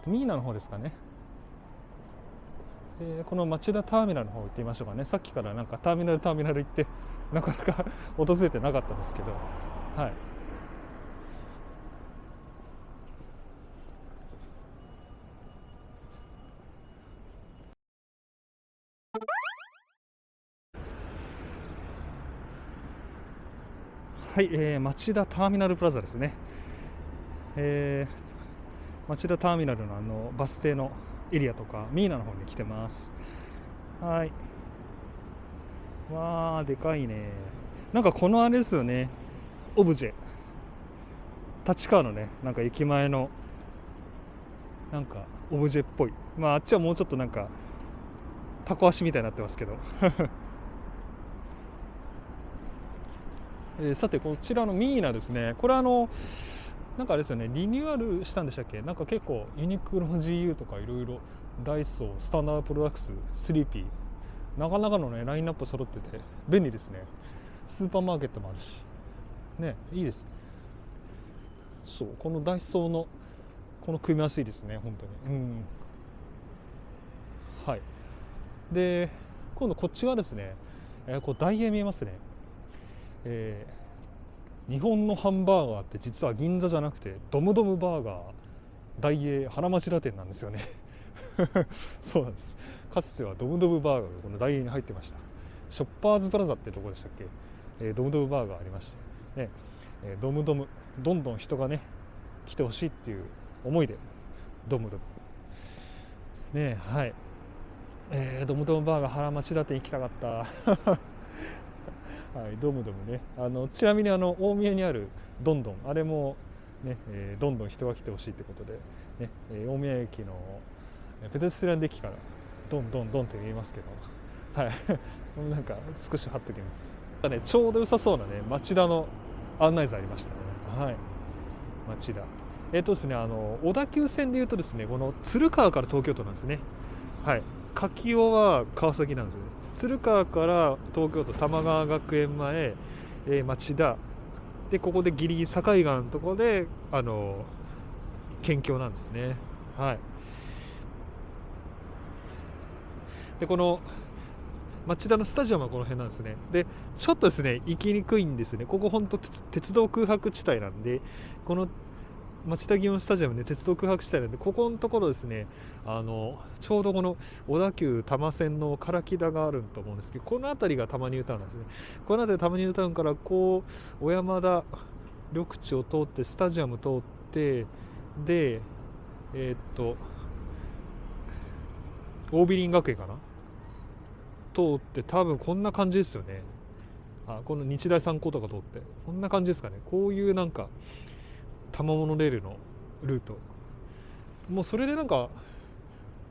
A: ミーナの方ですかね。この町田ターミナルの方行ってみましょうかね。さっきからなんかターミナル行ってなかなか訪れてなかったんですけど、はい。はい、町田ターミナルプラザですね。町田ターミナルのバス停のエリアとかミーナの方に来てます。はい。わー、でかいね。なんかこのあれですよね、オブジェ、立川のね、なんか駅前のなんかオブジェっぽい。まああっちはもうちょっとなんかタコ足みたいになってますけどさてこちらのミーナですね、これなんかあれですよね、リニューアルしたんでしたっけ。なんか結構ユニクロ GU とかいろいろダイソー、スタンダードプロダクツ、スリーピー、なかなかのねラインナップ揃ってて便利ですね。スーパーマーケットもあるしね、いいですね。そう、このダイソーのこの組み合わせいいですね、本当に。はい。で今度こっち側ですね、こうダイエー見えますね。日本のハンバーガーって実は銀座じゃなくてドムドムバーガーダイエー原町田店なんですよねそうなんです。かつてはドムドムバーガーがこのダイエーに入ってました。ショッパーズプラザってとこでしたっけ、ドムドムバーガーありまして、ね、ドムドム、どんどん人がね来てほしいっていう思いでドムドムですね。はい、ドムドムバーガー原町田店行きたかったはい、ドムドムね、ちなみに大宮にあるどんどん、あれもね、どんどん人が来てほしいってことで、ね、大宮駅のペデストリアンデッキからどんどんどんって見えますけど、はい、なんか少し貼っておきます。ね、ちょうど良さそうなね町田の案内図ありましたね。はい、町田。ですね、小田急線でいうとですね、この鶴川から東京都なんですね。はい、柿生は川崎なんですよね。鶴川から東京都玉川学園前、町田で、ここでギリギリ境岸のところで県境なんですね。はい。でこの町田のスタジアムはこの辺なんですね。でちょっとですね行きにくいんですね。ここ本当鉄道空白地帯なんで、この町田祇園スタジアムで鉄道空白地帯なんで、ここのところですね、ちょうどこの小田急多摩線の唐木田があると思うんですけど、この辺りが多摩ニュータウンなんですね。この辺り多摩ニュータウンからこう小山田緑地を通ってスタジアム通ってで桜美林学園かな通って多分こんな感じですよね。この日大三高とか通ってこんな感じですかね。こういうなんか多摩モノレールのルート、もうそれでなんか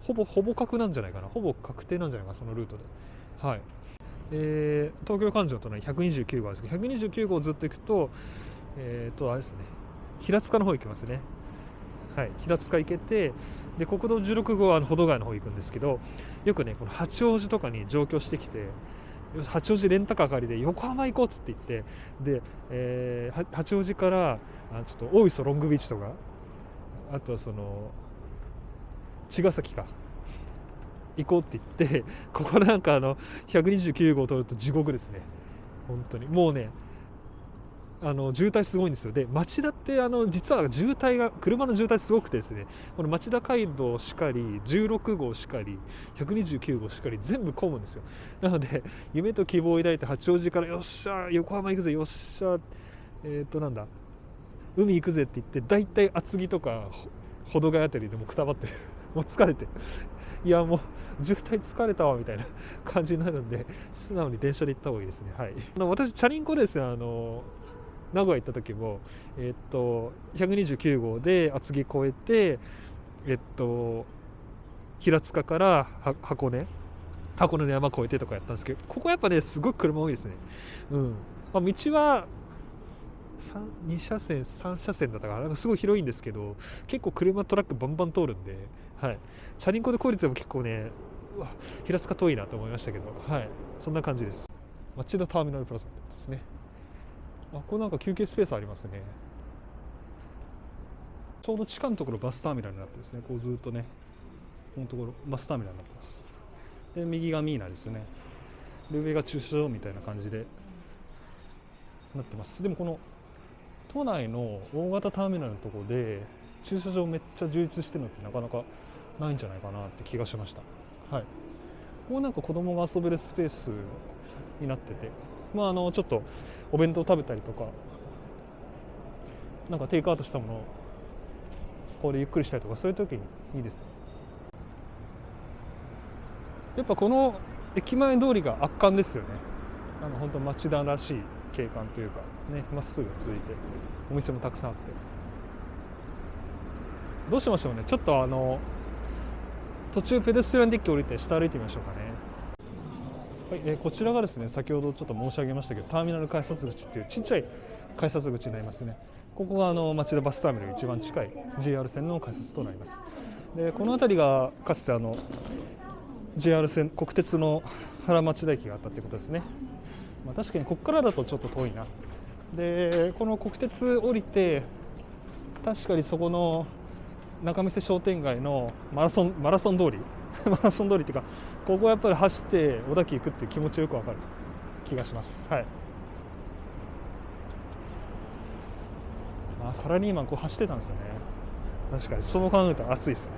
A: ほぼ確なんじゃないかな、ほぼ確定なんじゃないかな、そのルートで。はい。東京環状の隣129号ですけど、129号ずっと行くとあれですね、平塚の方行きますね。はい、平塚行けて、で国道16号は保土ヶ谷の方行くんですけど、よくねこの八王子とかに上京してきて、八王子レンタカー借りで横浜行こうっつって言って、で、八王子からちょっと大磯ロングビーチとか、あとはその茅ヶ崎か行こうって言って、ここなんか129号を通ると地獄ですね。本当にもうね渋滞すごいんですよ。で町田って実は車の渋滞すごくてですね、この町田街道しかり16号しかり129号しかり全部混むんですよ。なので夢と希望を抱いて八王子からよっしゃ横浜行くぜ、よっしゃなんだ海行くぜって言って、だいたい厚木とか保土ヶ谷あたりでもうくたばってるもう疲れて、いやもう渋滞疲れたわみたいな感じになるんで、素直に電車で行った方がいいですね。はい。私チャリンコですね、名古屋行った時も、129号で厚木越えて、平塚から箱根の山越えてとかやったんですけど、ここやっぱねすごく車多いですね。道は2車線3車線だったから、なんかすごい広いんですけど、結構車トラックバンバン通るんで、はい、チャリンコで越えてても結構ね、平塚遠いなと思いましたけど、はい、そんな感じです。町田ターミナルプラザですね。ここなんか休憩スペースありますね。ちょうど地下のところバスターミナルになってですね、こうずっとねこのところバスターミナルになってます。で右がミーナですね。で上が駐車場みたいな感じでなってます。でもこの都内の大型ターミナルのところで駐車場めっちゃ充実してるのってなかなかないんじゃないかなって気がしました。はい。ここなんか子供が遊べるスペースになってて、ちょっとお弁当食べたりとか、なんかテイクアウトしたものをここでゆっくりしたりとか、そういう時にいいですね。やっぱこの駅前通りが圧巻ですよね。本当町田らしい景観というかね、まっすぐ続いてお店もたくさんあって、どうしましょうね。ちょっと途中ペデストリアンデッキ降りて下歩いてみましょうかね。はい、こちらがですね、先ほどちょっと申し上げましたけど、ターミナル改札口っていうちっちゃい改札口になりますね。ここが町田バスターミナル一番近い JR 線の改札となります。でこの辺りがかつてJR 線国鉄の原町田駅があったっていうことですね。確かにここからだとちょっと遠いな。でこの国鉄降りて、確かにそこの仲見世商店街のマラソン通りマラソン通りっていうか、ここはやっぱり走って小田急行くっていう気持ちよくわかる気がします。はい。サラリーマンこう走ってたんですよね。確かにそう考えたら暑いですね。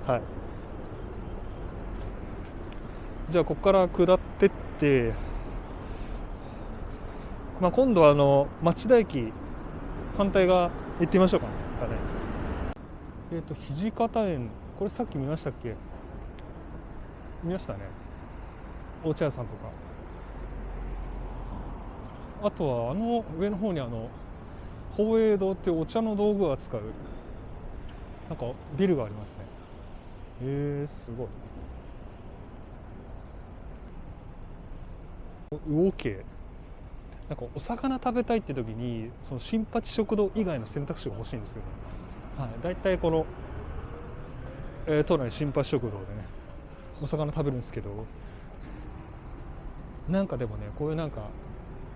A: はい。じゃあここから下ってって、今度は町田駅反対側行ってみましょうかね。土方園、これさっき見ましたっけ？見ましたね。お茶屋さんとか、あとは上の方に宝永堂っていうお茶の道具を扱うなんかビルがありますね。すごい。魚系、なんかお魚食べたいって時にその新八食堂以外の選択肢が欲しいんですよね。はい、だいたいこの、都内新八食堂でねお魚食べるんですけど、なんかでもねこういうなんか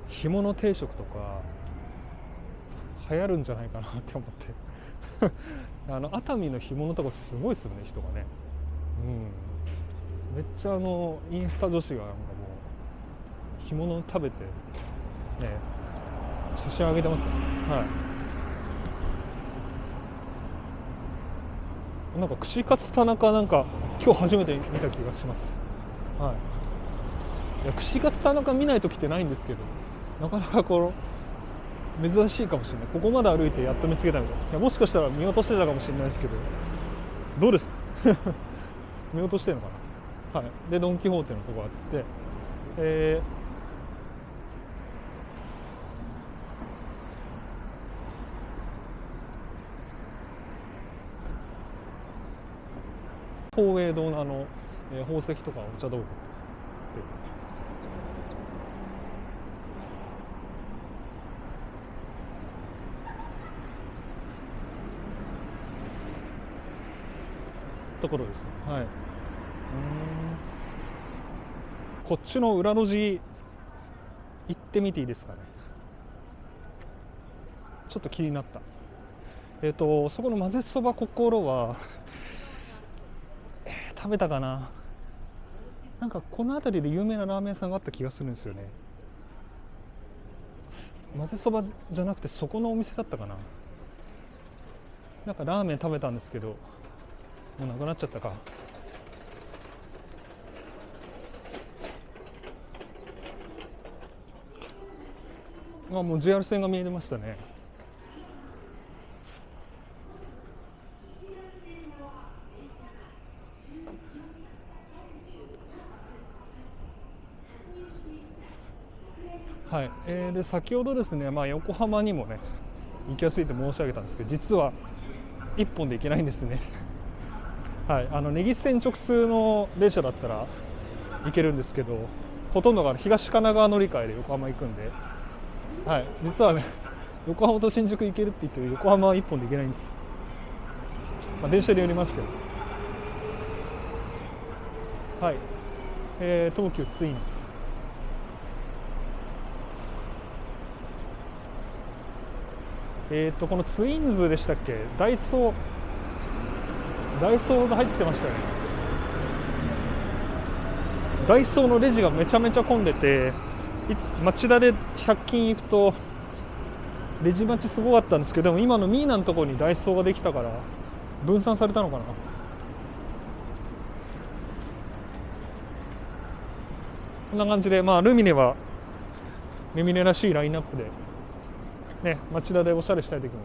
A: 干物定食とか流行るんじゃないかなって思って熱海の干物とかすごいですよね、人がね。めっちゃインスタ女子がなんかもう干物食べてね写真上げてますね。はい。なんか串カツ田中なんか今日初めて見た気がします。はい。いや串カツ田中見ない時ってないんですけど、なかなか珍しいかもしれない。ここまで歩いてやっと見つけたみたいな。いやもしかしたら見落としてたかもしれないですけど、どうですか見落としてるのかはい、でドン・キホーテのとこあって、東映堂の宝石とかお茶道具ってところです。はい。こっちの裏路地行ってみていいですかね。ちょっと気になった。そこの混ぜそば心は食べたかな。なんかこの辺りで有名なラーメン屋さんがあった気がするんですよね。混ぜそばじゃなくてそこのお店だったかな。なんかラーメン食べたんですけど、もうなくなっちゃったか。もう JR 線が見えてましたね。はい、で先ほどですね、横浜にもね行きやすいと申し上げたんですけど、実は1本で行けないんですね。はい、根岸線直通の電車だったら行けるんですけど、ほとんどが東神奈川乗り換えで横浜行くんで、はい、実はね横浜と新宿行けるって言って横浜は1本で行けないんです。電車によりますけど。はい、東急ツインズ。このツインズでしたっけ、ダイソーが入ってましたね。ダイソーのレジがめちゃめちゃ混んでて、町田で100均行くとレジ待ちすごかったんですけど、でも今のミーナのところにダイソーができたから分散されたのかな。こんな感じで、ルミネはルミネらしいラインナップでね、町田でおしゃれしたい時も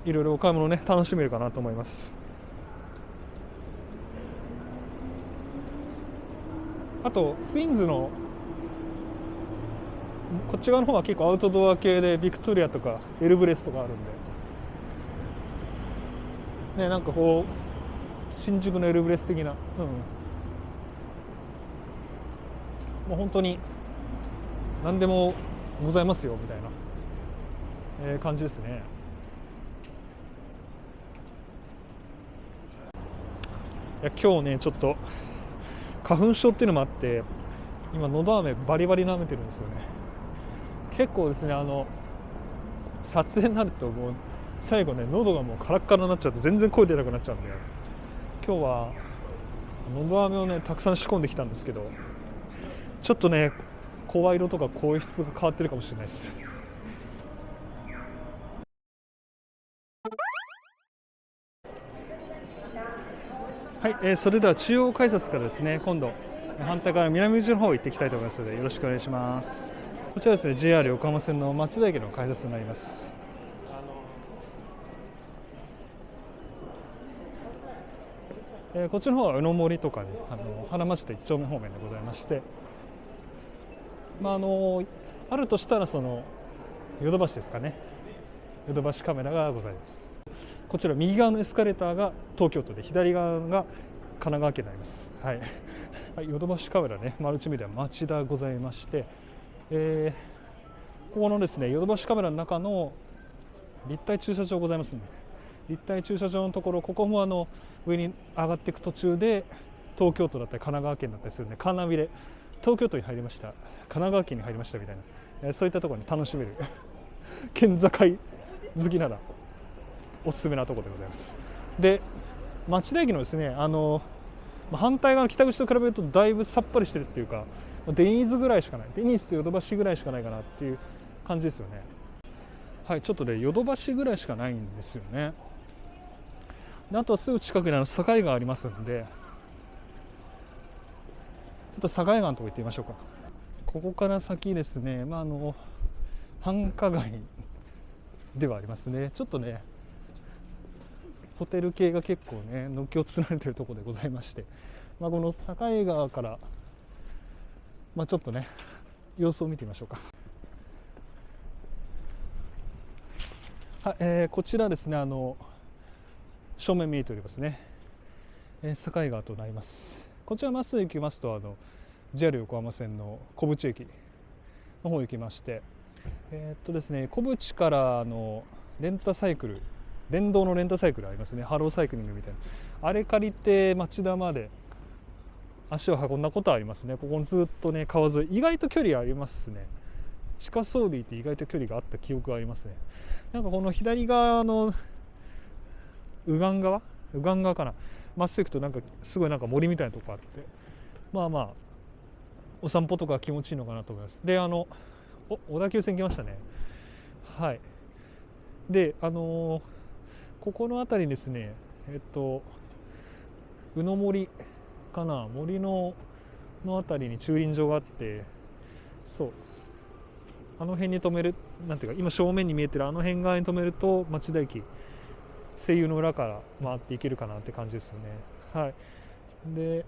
A: いろいろお買い物ね楽しめるかなと思います。あとツインズのこっち側の方は結構アウトドア系でビクトリアとかエルブレスとかあるんでね、なんかこう新宿のエルブレス的な、もう本当に何でもございますよみたいな、感じですね。いや今日ねちょっと花粉症っていうのもあって今のど飴バリバリ舐めてるんですよね。結構ですね、撮影になるともう最後ね喉がもうカラッカラになっちゃって全然声出なくなっちゃうんで、今日はのど飴をねたくさん仕込んできたんですけど、ちょっとね声色とか声質が変わってるかもしれないです。はい、それでは中央改札からですね今度反対から南口の方行っていきたいと思いますのでよろしくお願いします。こちらですね JR 横浜線の町田駅の改札になります。こっちの方は宇野森とかね花町田1丁目方面でございまして、あるとしたらそのヨドバシですかね、ヨドバシカメラがございます。こちら右側のエスカレーターが東京都で左側が神奈川県になります。はい、ヨドバシカメラねマルチメディア町田ございまして、ここのですねヨドバシカメラの中の立体駐車場ございますので、立体駐車場のところ、ここも上に上がっていく途中で東京都だったり神奈川県だったりするんで、カーナビで東京都に入りました、神奈川県に入りましたみたいな、そういったところに楽しめる県境好きならおすすめなところでございます。で町田駅のですね反対側の北口と比べるとだいぶさっぱりしてるっていうか、デニーズぐらいしかない、デニーズとヨドバシぐらいしかないかなっていう感じですよね。はい、ちょっとねヨドバシぐらいしかないんですよね。であとはすぐ近くに境川ありますんで、ちょっと境川のとこ行ってみましょうか。ここから先ですね、繁華街ではありますね。ちょっとねホテル系が結構ね軒を連ねているところでございまして、この境川から、ちょっとね様子を見てみましょうか。はい、こちらですね、正面見えておりますね、境川となります。こちらまっすぐ行きますとJR 横浜線の小淵駅の方行きまして、ですね、小淵からレンタサイクル、電動のレンタサイクルありますね、ハローサイクリングみたいな、あれ借りて町田まで足を運んだことはありますね。ここにずっとね川沿い、意外と距離ありますね。地下装備って意外と距離があった記憶がありますね。なんかこの左側の右岸側かな、まっすぐ行くとなんかすごいなんか森みたいなとこあって、お散歩とか気持ちいいのかなと思います。で小田急線来ましたね。はい。でここの辺りにですね、宇野森かな、森の辺りに駐輪場があって、そうあの辺に止める、なんていうか今正面に見えてるあの辺側に止めると町田駅声優の裏から回っていけるかなって感じですよね。はい。で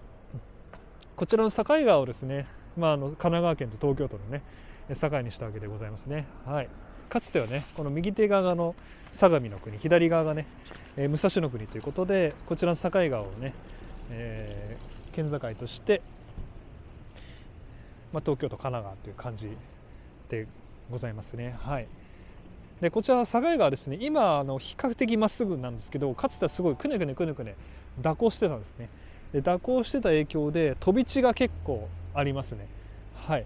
A: こちらの境川をですね、神奈川県と東京都のね境にしたわけでございますね。はい。かつてはねこの右手側の相模の国、左側がね、武蔵の国ということで、こちらの境川をね、県境として、東京都神奈川という感じでございますね。はい。でこちら境川ですね、今比較的まっすぐなんですけど、かつてはすごいくねくね蛇行してたんですね。で蛇行してた影響で飛び地が結構ありますね。はい。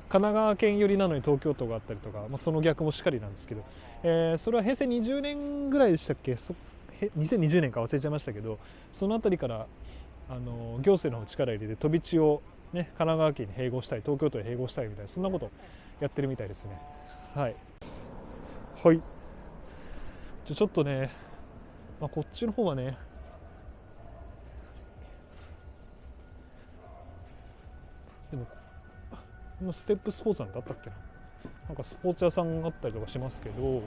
A: 神奈川県寄りなのに東京都があったりとか、その逆もしっかりなんですけど、それは平成20年ぐらいでしたっけ、2020年か忘れちゃいましたけど、その辺りから行政の方力入れて飛び地を、ね、神奈川県に併合したり東京都に併合したりみたいな、そんなことやってるみたいですね。はい、はい。じゃちょっとね、こっちの方はねでも今ステップスポーツなんてあったっけな、なんかスポーツ屋さんがあったりとかしますけど、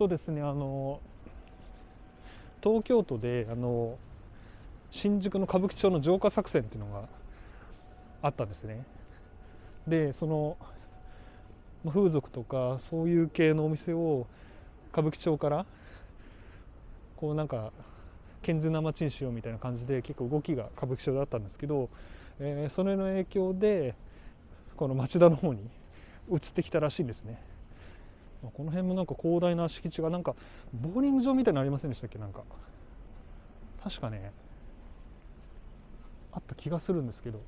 A: ですね、東京都で新宿の歌舞伎町の浄化作戦っていうのがあったんですね。でその風俗とかそういう系のお店を歌舞伎町からこうなんか健全な街にしようみたいな感じで結構動きが歌舞伎町であったんですけど、それの影響でこの町田の方に移ってきたらしいんですね。この辺もなんか広大な敷地がなんかボーリング場みたいなのありませんでしたっけ、なんか確かねあった気がするんですけど、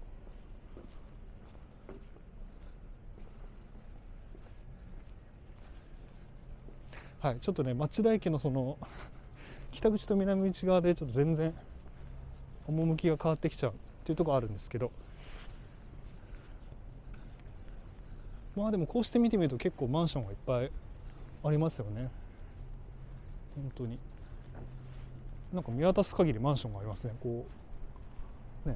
A: はい、ちょっとね町田駅のその北口と南口側でちょっと全然趣が変わってきちゃうっていうところあるんですけど、でもこうして見てみると結構マンションがいっぱいありますよね。本当になんか見渡す限りマンションがありますね。こうね、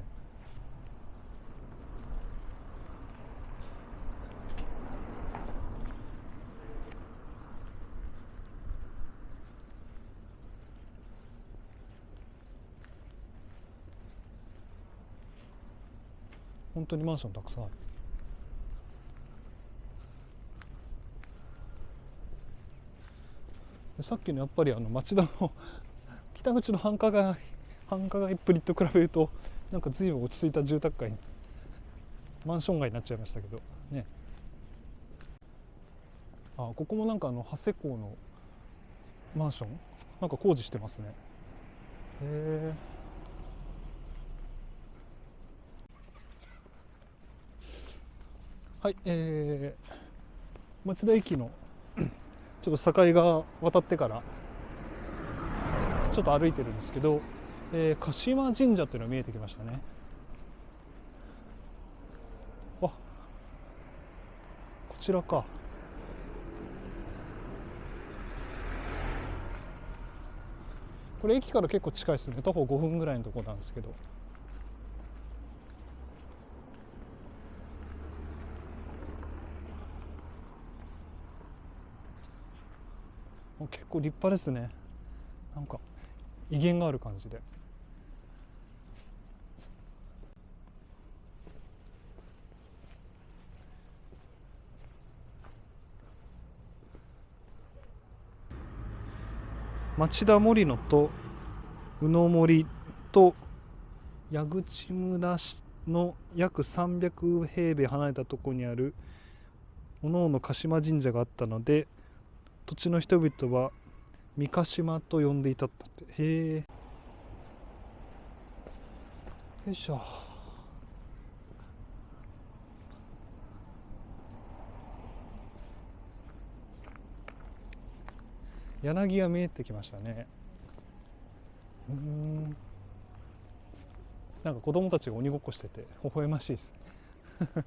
A: 本当にマンションたくさんある。さっきのやっぱり町田の北口の繁華街っぷりと比べるとなんか随分落ち着いた住宅街にマンション街になっちゃいましたけどね。ここもなんか長谷港のマンションなんか工事してますね。へえ。はい、町田駅のちょっと境が渡ってからちょっと歩いてるんですけど、鹿島神社っていうのが見えてきましたね。こちらか。これ駅から結構近いですね。徒歩5分ぐらいのところなんですけど、結構立派ですね。なんか威厳がある感じで。町田森野と宇野森と矢口村の約300平米離れたところにあるおのおの鹿島神社があったので、土地の人々は三鹿島と呼んでいたって。へえ。よいしょ。柳が見えてきましたね。なんか子供たちが鬼ごっこしてて微笑ましいですね。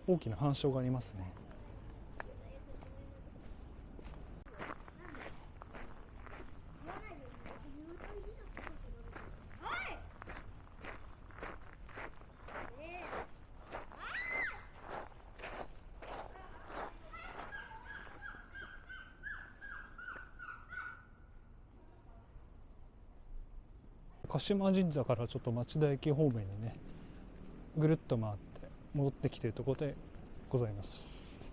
A: 大きな反証がありますね。鹿島神社からちょっと町田駅方面にねぐるっと回って戻ってきているところでございます。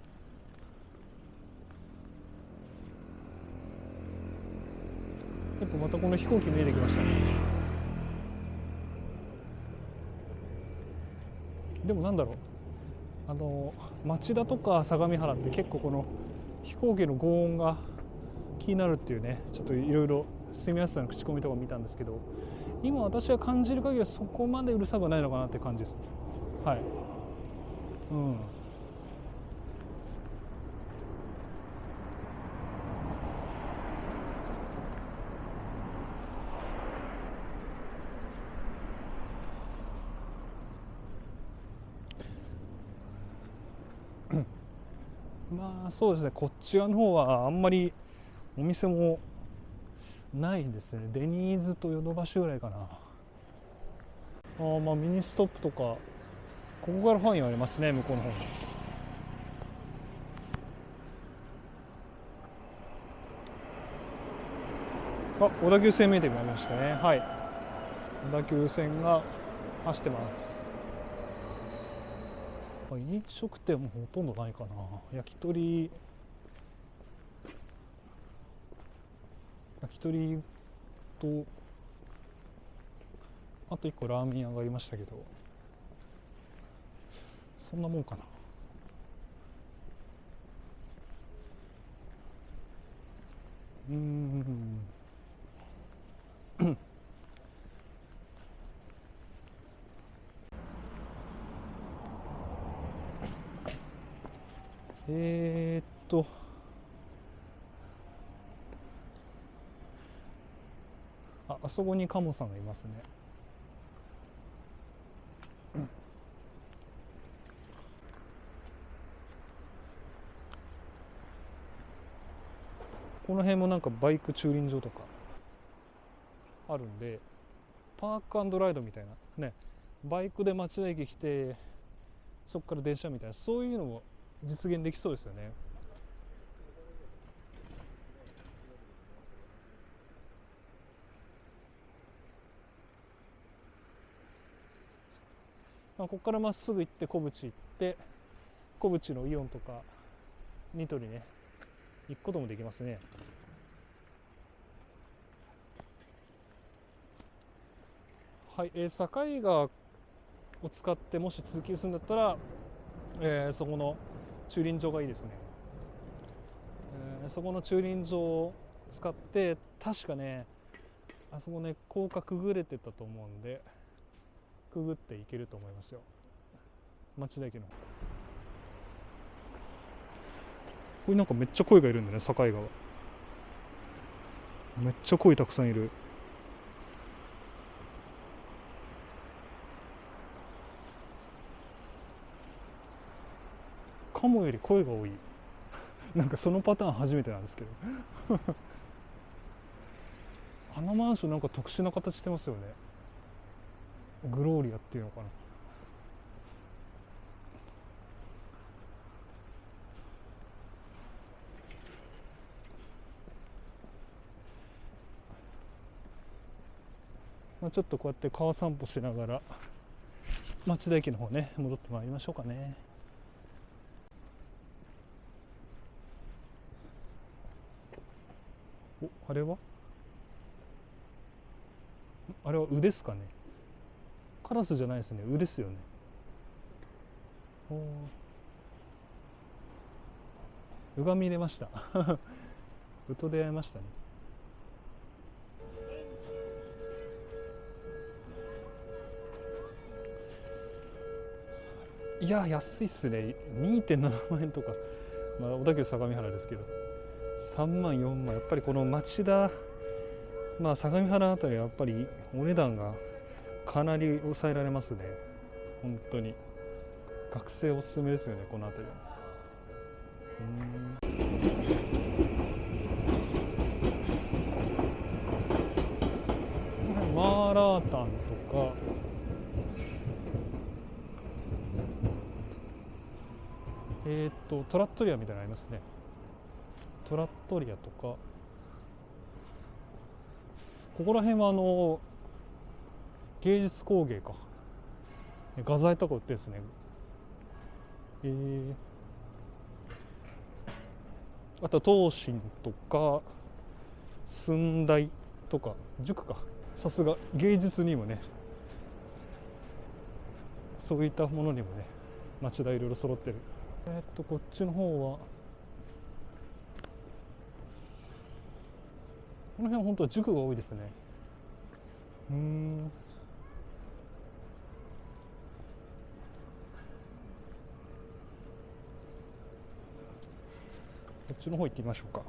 A: やっぱまたこの飛行機見えてきましたね。でもなんだろう、町田とか相模原って結構この飛行機の轟音が気になるっていうね、ちょっといろいろ住みやすさの口コミとか見たんですけど、今私が感じる限りはそこまでうるさくないのかなって感じです。はい。まあそうですね、こっち側の方はあんまりお店もないですね。デニーズとヨドバシぐらいかな。まあミニストップとかここから範囲はありますね、向こうの方に。小田急線見えてまいりましたね。はい、小田急線が走ってます。飲食店もほとんどないかな。焼き鳥とあと1個ラーメン屋がありましたけど、そんなもんかな。あそこにカモさんがいますね。この辺もなんかバイク駐輪場とかあるんで、パーク&ライドみたいなね、バイクで町田駅来てそこから電車みたいな、そういうのも実現できそうですよね。ここからまっすぐ行って小淵行って小淵のイオンとかニトリね行くこともできますね。はい、境川を使ってもし通勤するんだったら、そこの駐輪場がいいですね。そこの駐輪場を使って確かねあそこね高架くぐれてたと思うんで、くぐっていけると思いますよ。町田駅のこれなんかめっちゃ鯉がいるんだね。境川めっちゃ鯉たくさんいる。カモより鯉が多いなんかそのパターン初めてなんですけどあのマンションなんか特殊な形してますよね。グローリアっていうのかな。まあ、ちょっとこうやって川散歩しながら町田駅の方ね戻ってまいりましょうかね。お、あれはウですかね。カラスじゃないですね、ウですよね。ウが見れましたウと出会いましたね。いや安いっすね。 2.7 万円とか、まあ、小田急相模原ですけど3万4万、やっぱりこの町田、まあ相模原あたりはやっぱりお値段がかなり抑えられますね。本当に学生おすすめですよね、この辺りは。マーラータンとかトラットリアみたいなのありますね。トラットリアとか、ここら辺は芸術工芸か、画材とか売ってるんですね。あと東進とか駿台とか塾か、さすが芸術にもね、そういったものにもね町田いろいろ揃ってる。こっちの方はこの辺は本当は塾が多いですね。こっちの方行ってみましょうか。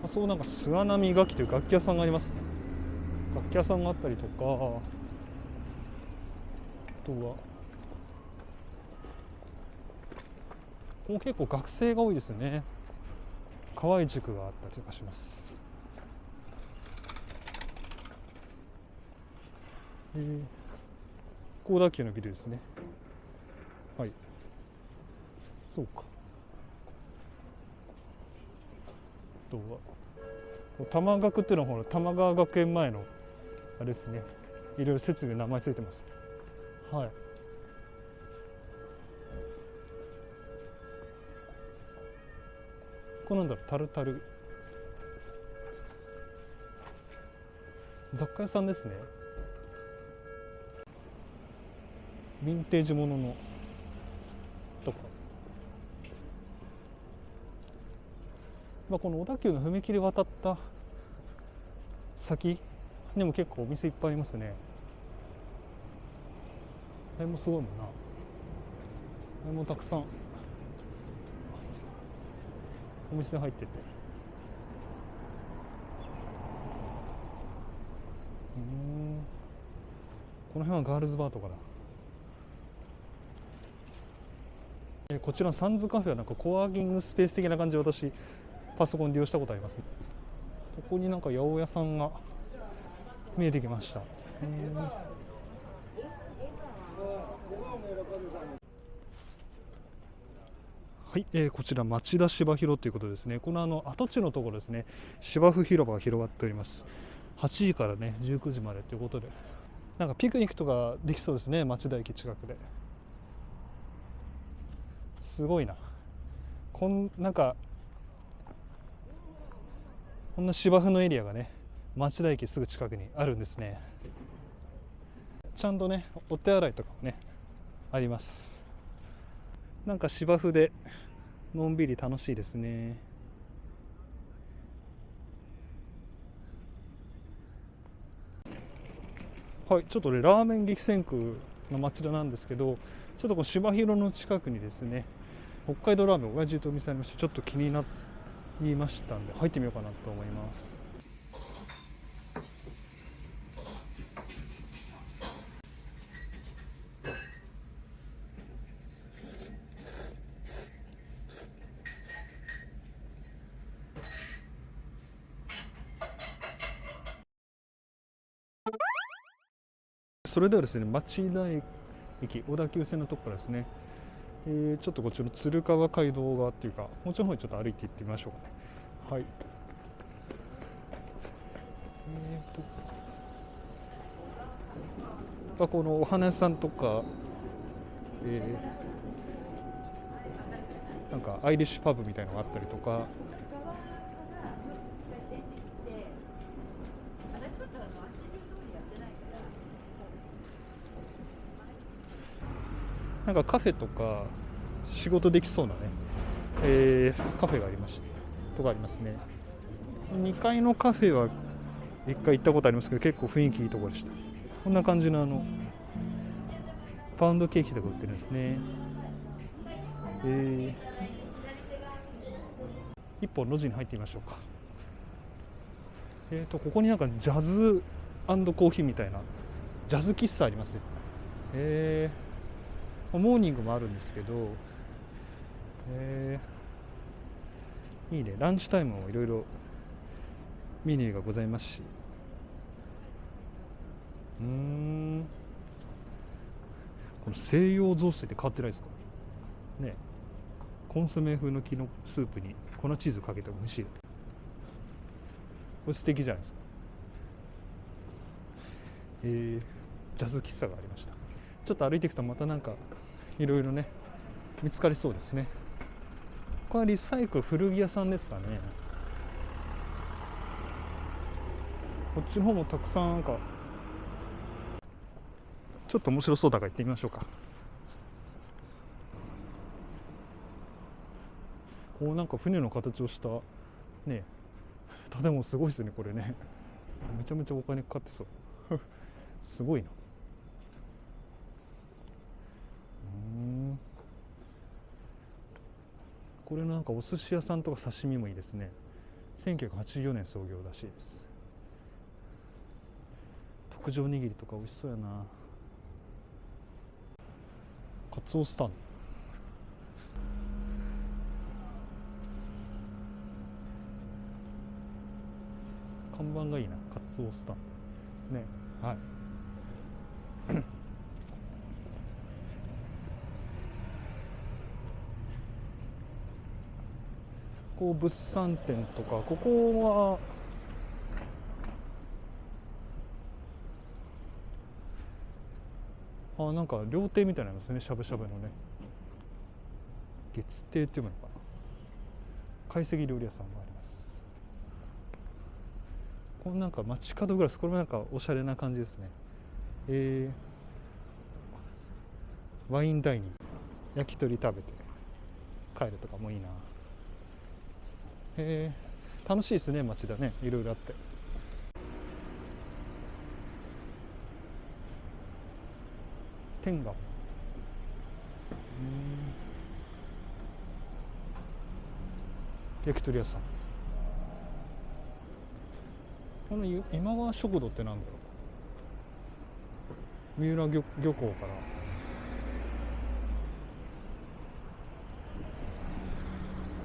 A: そう、なんか菅波楽器という楽器屋さんがありますね。楽器屋さんがあったりとか、あとはここ結構学生が多いですね。河合塾があったりとかします。高田急のビルですね。はい、そうか。あとは玉学っていうのは玉川学園前のあれですね。いろいろ設備名前ついてます。はい。これなんだろう、タルタル雑貨屋さんですね。ヴィンテージもののとか、まあ、この小田急の踏切渡った先にも結構お店いっぱいありますね。あれもすごいもんな。あれもたくさんお店入ってて、この辺はガールズバーとかだ。こちらのサンズカフェはなんかコワーキングスペース的な感じで私パソコン利用したことあります。ここになんか八百屋さんが見えてきました。はい、こちら町田芝広ということですね。この跡地のところですね、芝生広場が広がっております。8時からね19時までということで、なんかピクニックとかできそうですね、町田駅近くで。すごいな。なんかこんな芝生のエリアがね、町田駅すぐ近くにあるんですね。ちゃんとねお手洗いとかもねあります。なんか芝生でのんびり楽しいですね。はい、ちょっとねラーメン激戦区の町田なんですけど、ちょっとこの芝広の近くにですね、北海道ラーメン親父とお店ありまして、ちょっと気になりましたんで入ってみようかなと思います。それではですね、町田駅小田急線のとこからですね、ちょっとこっちの鶴川街道側っていうか、もうちょい方にちょっと歩いていってみましょうかね。はい。このお花屋さんとか、なんかアイリッシュパブみたいなのがあったりとか、なんかカフェとか仕事できそうなね、カフェがありましてとかありますね。2階のカフェは1回行ったことありますけど、結構雰囲気いいところでした。こんな感じのパウンドケーキとか売ってるんですね。一本路地に入ってみましょうか。ここになんかジャズ&コーヒーみたいなジャズ喫茶ありますよ。モーニングもあるんですけど、いいね。ランチタイムもいろいろメニューがございますし、この西洋雑炊って変わってないですかね。コンソメ風の木のスープに粉チーズかけても美味しい。これ素敵じゃないですか。ジャズ喫茶がありました。ちょっと歩いていくとまたなんかいろいろね見つかりそうですね。これはリサイクル古着屋さんですかね。こっちの方もたくさんなんかちょっと面白そうだから行ってみましょうか。なんか船の形をしたね建物すごいですねこれね。めちゃめちゃお金かかってそうすごいな。これなんかお寿司屋さんとか刺身もいいですね。1984年創業らしいです。特上握りとか美味しそうやな。カツオスタンド、看板がいいな。カツオスタンドね。はいこう物産展とか、ここはなんか料亭みたいなのですね。しゃぶしゃぶのね月亭っていうのかな。懐石料理屋さんもあります。このなんか街角グラス、これもなんかおしゃれな感じですね。ワインダイニング、焼き鳥食べて帰るとかもいいな。楽しいですね街だね、いろいろあって。天下焼き鳥屋さん。この今川食堂ってなんだろう。三浦漁港から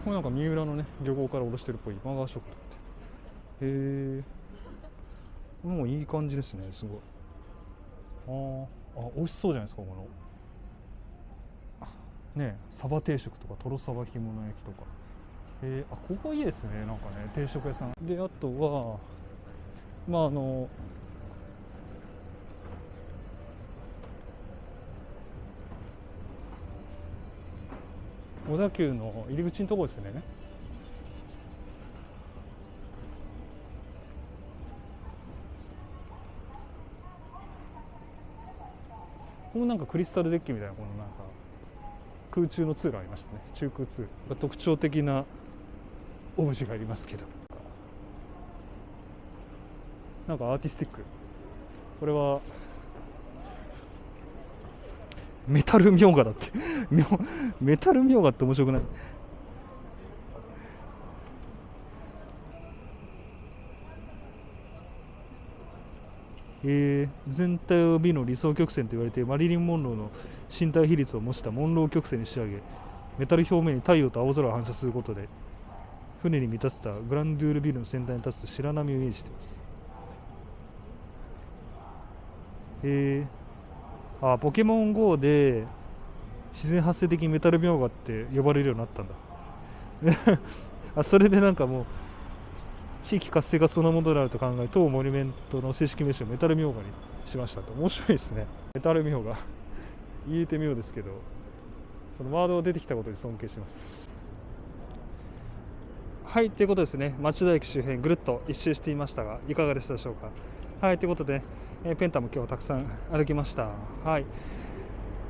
A: これなんか三浦のね漁港から降ろしてるっぽい今川食堂って。もういい感じですね。すごい。美味しそうじゃないですかこのね。サバ定食とかトロサバ干物焼きとか。ここいいですね。なんかね定食屋さんで、あとは小田急の入り口のところですね。このなんかクリスタルデッキみたいな、このなんか空中の通路ありましたね。中空通路、特徴的なオブジェがありますけど、なんかアーティスティック。これはメタル描画だってメタル描画って面白くない？全体を美の理想曲線と言われてマリリン・モンローの身体比率を模したモンロー曲線に仕上げ、メタル表面に太陽と青空を反射することで船に見立てたグランドゥールビルの先端に立つ白波をイメージしています。ポケモン GO で自然発生的にメタル描画って呼ばれるようになったんだそれでなんかもう地域活性化そのものであると考え、当モニュメントの正式名称をメタル描画にしましたと。面白いですね。メタル描画言えて妙ですけど、そのワードが出てきたことに尊敬します。はい、ということですね。町田駅周辺ぐるっと一周してみましたが、いかがでしたでしょうか。はい、ということで、ペンタも今日はたくさん歩きました。はい。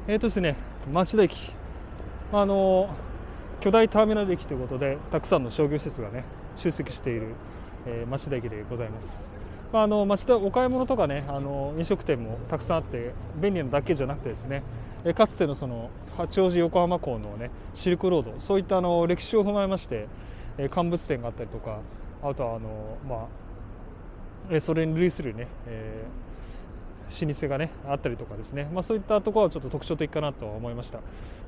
A: ですね、町田駅、巨大ターミナル駅ということで、たくさんの商業施設がね、集積している、町田駅でございます。町田お買い物とかね、飲食店もたくさんあって便利なだけじゃなくてですね、かつてのその八王子横浜港のねシルクロード、そういった歴史を踏まえまして、乾物店があったりとか、あとはそれに類するね、老舗がねあったりとかですね、そういったところはちょっと特徴的かなと思いました。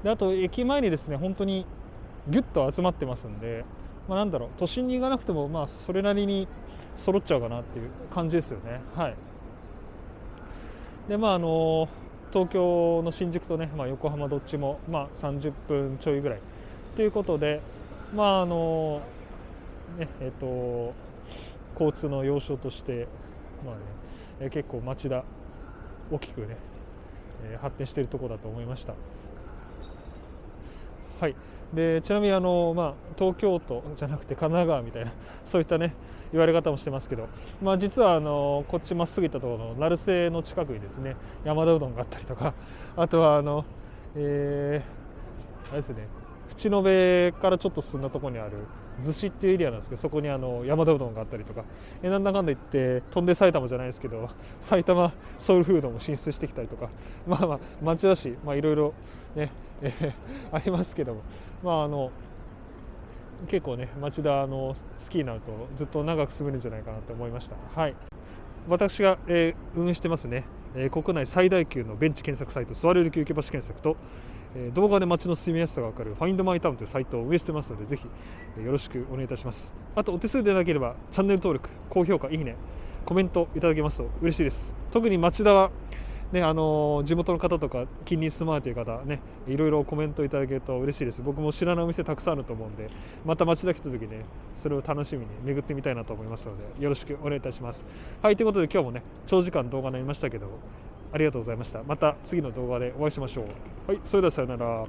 A: で、あと駅前にですね、本当にギュッと集まってますんで、なんだろう、都心に行かなくてもそれなりに揃っちゃうかなっていう感じですよね。はい。で東京の新宿とね、横浜どっちも30分ちょいぐらいということで、交通の要衝として、結構町田大きくね、発展しているところだと思いました。はい。でちなみに東京都じゃなくて神奈川みたいなそういったね言われ方もしてますけど、実はこっちまっすぐ行ったところの成瀬の近くにですね、山田うどんがあったりとか、あとはあれですね、淵野辺からちょっと進んだところにある逗子っていうエリアなんですけど、そこに山田うどんがあったりとか、なんだかんだ言って飛んで埼玉じゃないですけど、埼玉ソウルフードも進出してきたりとか、町田市いろいろね、ありますけども、結構ね町田好きになるとずっと長く住めるんじゃないかなと思いました。はい。私が、運営してますね、国内最大級のベンチ検索サイト座れる休憩場所検索と、動画で街の住みやすさが分かる Find My Town というサイトを運営してますので、ぜひ、よろしくお願いいたします。あとお手数でなければチャンネル登録、高評価、いいね、コメントいただけますと嬉しいです。特に町田はね、地元の方とか近隣に住まわれている方ね、いろいろコメントいただけると嬉しいです。僕も知らないお店たくさんあると思うんで、また町田来た時ね、それを楽しみに巡ってみたいなと思いますので、よろしくお願いいたします。はい、ということで今日もね長時間動画になりましたけど、ありがとうございました。また次の動画でお会いしましょう。はい、それではさようなら。